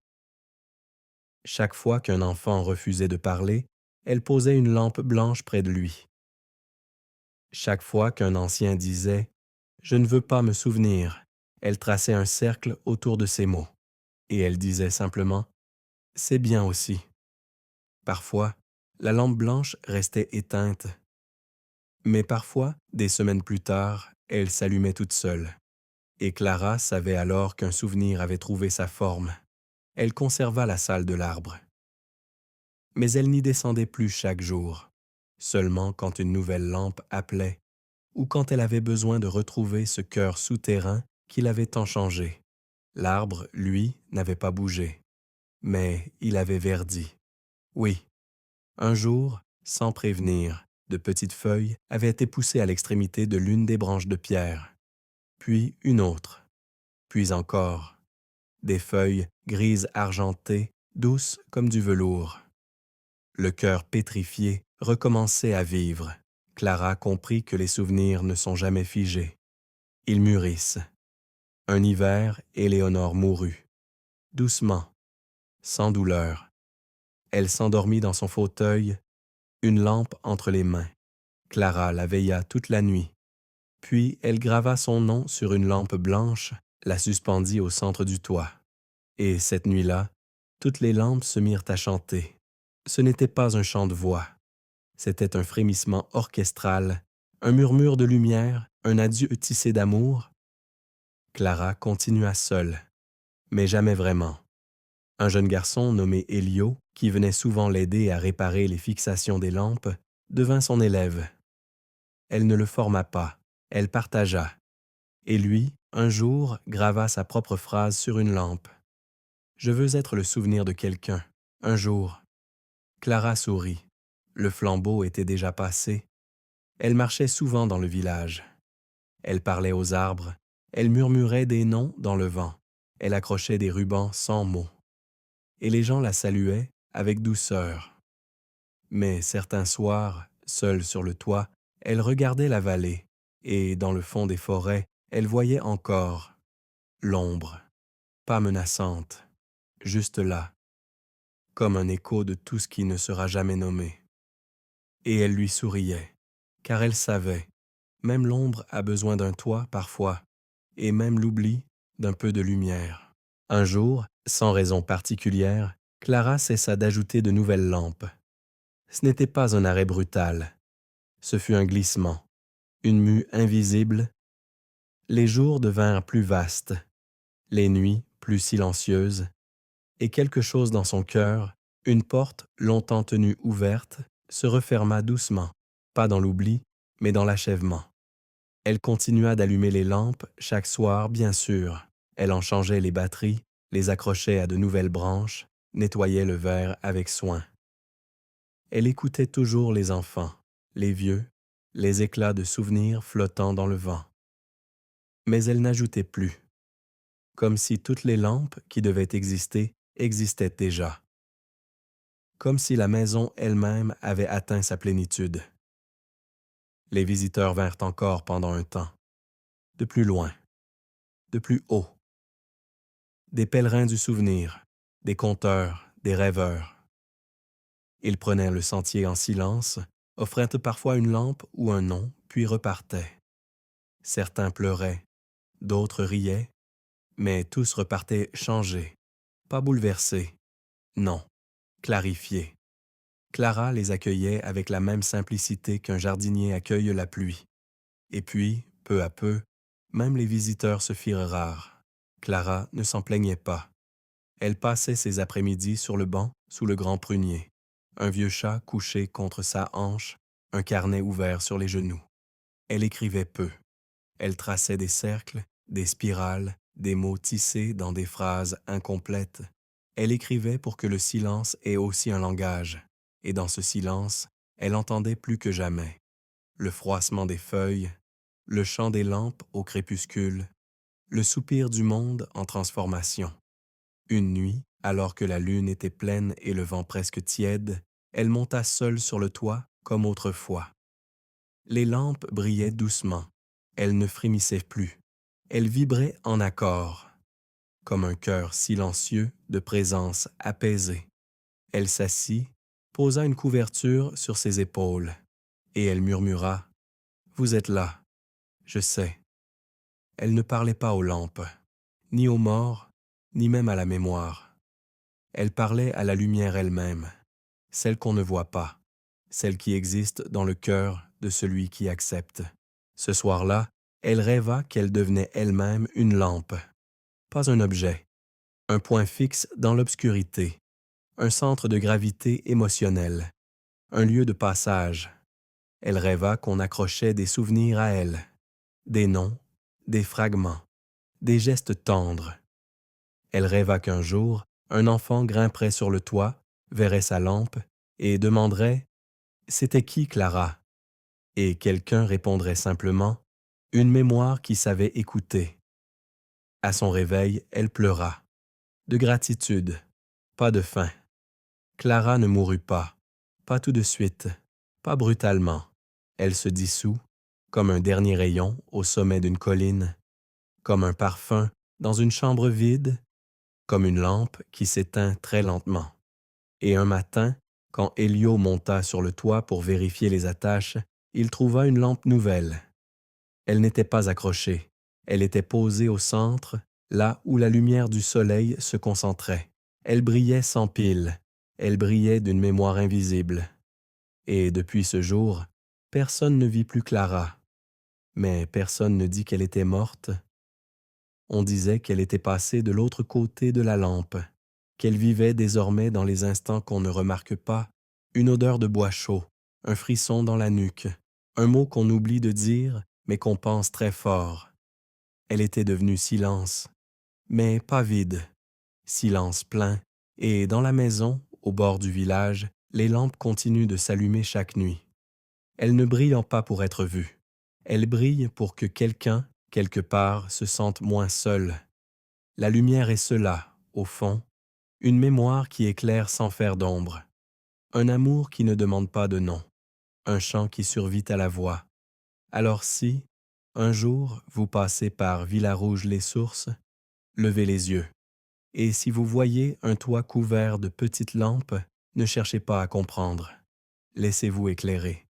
Chaque fois qu'un enfant refusait de parler, elle posait une lampe blanche près de lui. Chaque fois qu'un ancien disait « Je ne veux pas me souvenir », elle traçait un cercle autour de ces mots. Et elle disait simplement « C'est bien aussi ». Parfois, la lampe blanche restait éteinte. Mais parfois, des semaines plus tard, elle s'allumait toute seule. Et Clara savait alors qu'un souvenir avait trouvé sa forme. Elle conserva la salle de l'arbre. Mais elle n'y descendait plus chaque jour, seulement quand une nouvelle lampe appelait ou quand elle avait besoin de retrouver ce cœur souterrain qui l'avait tant changé. L'arbre, lui, n'avait pas bougé, mais il avait verdi. Oui, un jour, sans prévenir, de petites feuilles avaient été poussées à l'extrémité de l'une des branches de pierre, puis une autre, puis encore, des feuilles grises argentées, douces comme du velours. Le cœur pétrifié recommençait à vivre. Clara comprit que les souvenirs ne sont jamais figés. Ils mûrissent. Un hiver, Éléonore mourut. Doucement, sans douleur. Elle s'endormit dans son fauteuil, une lampe entre les mains. Clara la veilla toute la nuit. Puis elle grava son nom sur une lampe blanche, la suspendit au centre du toit. Et cette nuit-là, toutes les lampes se mirent à chanter. Ce n'était pas un chant de voix. C'était un frémissement orchestral, un murmure de lumière, un adieu tissé d'amour. Clara continua seule, mais jamais vraiment. Un jeune garçon nommé Elio, qui venait souvent l'aider à réparer les fixations des lampes, devint son élève. Elle ne le forma pas, elle partagea. Et lui, un jour, grava sa propre phrase sur une lampe. « Je veux être le souvenir de quelqu'un, un jour. » Clara sourit. Le flambeau était déjà passé. Elle marchait souvent dans le village. Elle parlait aux arbres, elle murmurait des noms dans le vent, elle accrochait des rubans sans mots. Et les gens la saluaient avec douceur. Mais certains soirs, seule sur le toit, elle regardait la vallée, et dans le fond des forêts, elle voyait encore l'ombre, pas menaçante, juste là, comme un écho de tout ce qui ne sera jamais nommé. Et elle lui souriait, car elle savait, même l'ombre a besoin d'un toit parfois, et même l'oubli d'un peu de lumière. Un jour, sans raison particulière, Clara cessa d'ajouter de nouvelles lampes. Ce n'était pas un arrêt brutal, ce fut un glissement, une mue invisible. Les jours devinrent plus vastes, les nuits plus silencieuses, et quelque chose dans son cœur, une porte longtemps tenue ouverte, se referma doucement, pas dans l'oubli, mais dans l'achèvement. Elle continua d'allumer les lampes chaque soir, bien sûr. Elle en changeait les batteries, les accrochait à de nouvelles branches, nettoyait le verre avec soin. Elle écoutait toujours les enfants, les vieux, les éclats de souvenirs flottant dans le vent. Mais elle n'ajoutait plus, comme si toutes les lampes qui devaient exister existaient déjà. comme si la maison elle-même avait atteint sa plénitude. Les visiteurs vinrent encore pendant un temps, de plus loin, de plus haut. Des pèlerins du souvenir, des conteurs, des rêveurs. Ils prenaient le sentier en silence, offraient parfois une lampe ou un nom, puis repartaient. Certains pleuraient, d'autres riaient, mais tous repartaient changés, pas bouleversés, non, clarifiés. Clara les accueillait avec la même simplicité qu'un jardinier accueille la pluie. Et puis, peu à peu, même les visiteurs se firent rares. Clara ne s'en plaignait pas. Elle passait ses après-midi sur le banc sous le grand prunier, un vieux chat couché contre sa hanche, un carnet ouvert sur les genoux. Elle écrivait peu. Elle traçait des cercles, des spirales, des mots tissés dans des phrases incomplètes. Elle écrivait pour que le silence ait aussi un langage, et dans ce silence, elle entendait plus que jamais le froissement des feuilles, le chant des lampes au crépuscule, le soupir du monde en transformation. Une nuit, alors que la lune était pleine et le vent presque tiède, elle monta seule sur le toit comme autrefois. Les lampes brillaient doucement. Elle ne frémissait plus. Elle vibrait en accord, comme un cœur silencieux de présence apaisée. Elle s'assit, posa une couverture sur ses épaules, et elle murmura « Vous êtes là, je sais ». Elle ne parlait pas aux lampes, ni aux morts, ni même à la mémoire. Elle parlait à la lumière elle-même, celle qu'on ne voit pas, celle qui existe dans le cœur de celui qui accepte. Ce soir-là, elle rêva qu'elle devenait elle-même une lampe, pas un objet, un point fixe dans l'obscurité, un centre de gravité émotionnelle, un lieu de passage. Elle rêva qu'on accrochait des souvenirs à elle, des noms, des fragments, des gestes tendres. Elle rêva qu'un jour, un enfant grimperait sur le toit, verrait sa lampe et demanderait « C'était qui, Clara ?» Et quelqu'un répondrait simplement « Une mémoire qui savait écouter. » À son réveil, elle pleura. De gratitude, pas de faim. Clara ne mourut pas tout de suite, pas brutalement. Elle se dissout, comme un dernier rayon au sommet d'une colline, comme un parfum dans une chambre vide, comme une lampe qui s'éteint très lentement. Et un matin, quand Elio monta sur le toit pour vérifier les attaches, il trouva une lampe nouvelle. Elle n'était pas accrochée, elle était posée au centre, là où la lumière du soleil se concentrait. Elle brillait sans pile, elle brillait d'une mémoire invisible. Et depuis ce jour, personne ne vit plus Clara. Mais personne ne dit qu'elle était morte. On disait qu'elle était passée de l'autre côté de la lampe, qu'elle vivait désormais dans les instants qu'on ne remarque pas, une odeur de bois chaud, un frisson dans la nuque, un mot qu'on oublie de dire, mais qu'on pense très fort. Elle était devenue silence, mais pas vide, silence plein, et dans la maison, au bord du village, les lampes continuent de s'allumer chaque nuit. Elles ne brillent pas pour être vues, elles brillent pour que quelqu'un, quelque part, se sente moins seul. La lumière est cela, au fond, une mémoire qui éclaire sans faire d'ombre, un amour qui ne demande pas de nom, un chant qui survit à la voix. Alors si, un jour, vous passez par Villarouge-les-Sources, levez les yeux. Et si vous voyez un toit couvert de petites lampes, ne cherchez pas à comprendre. Laissez-vous éclairer.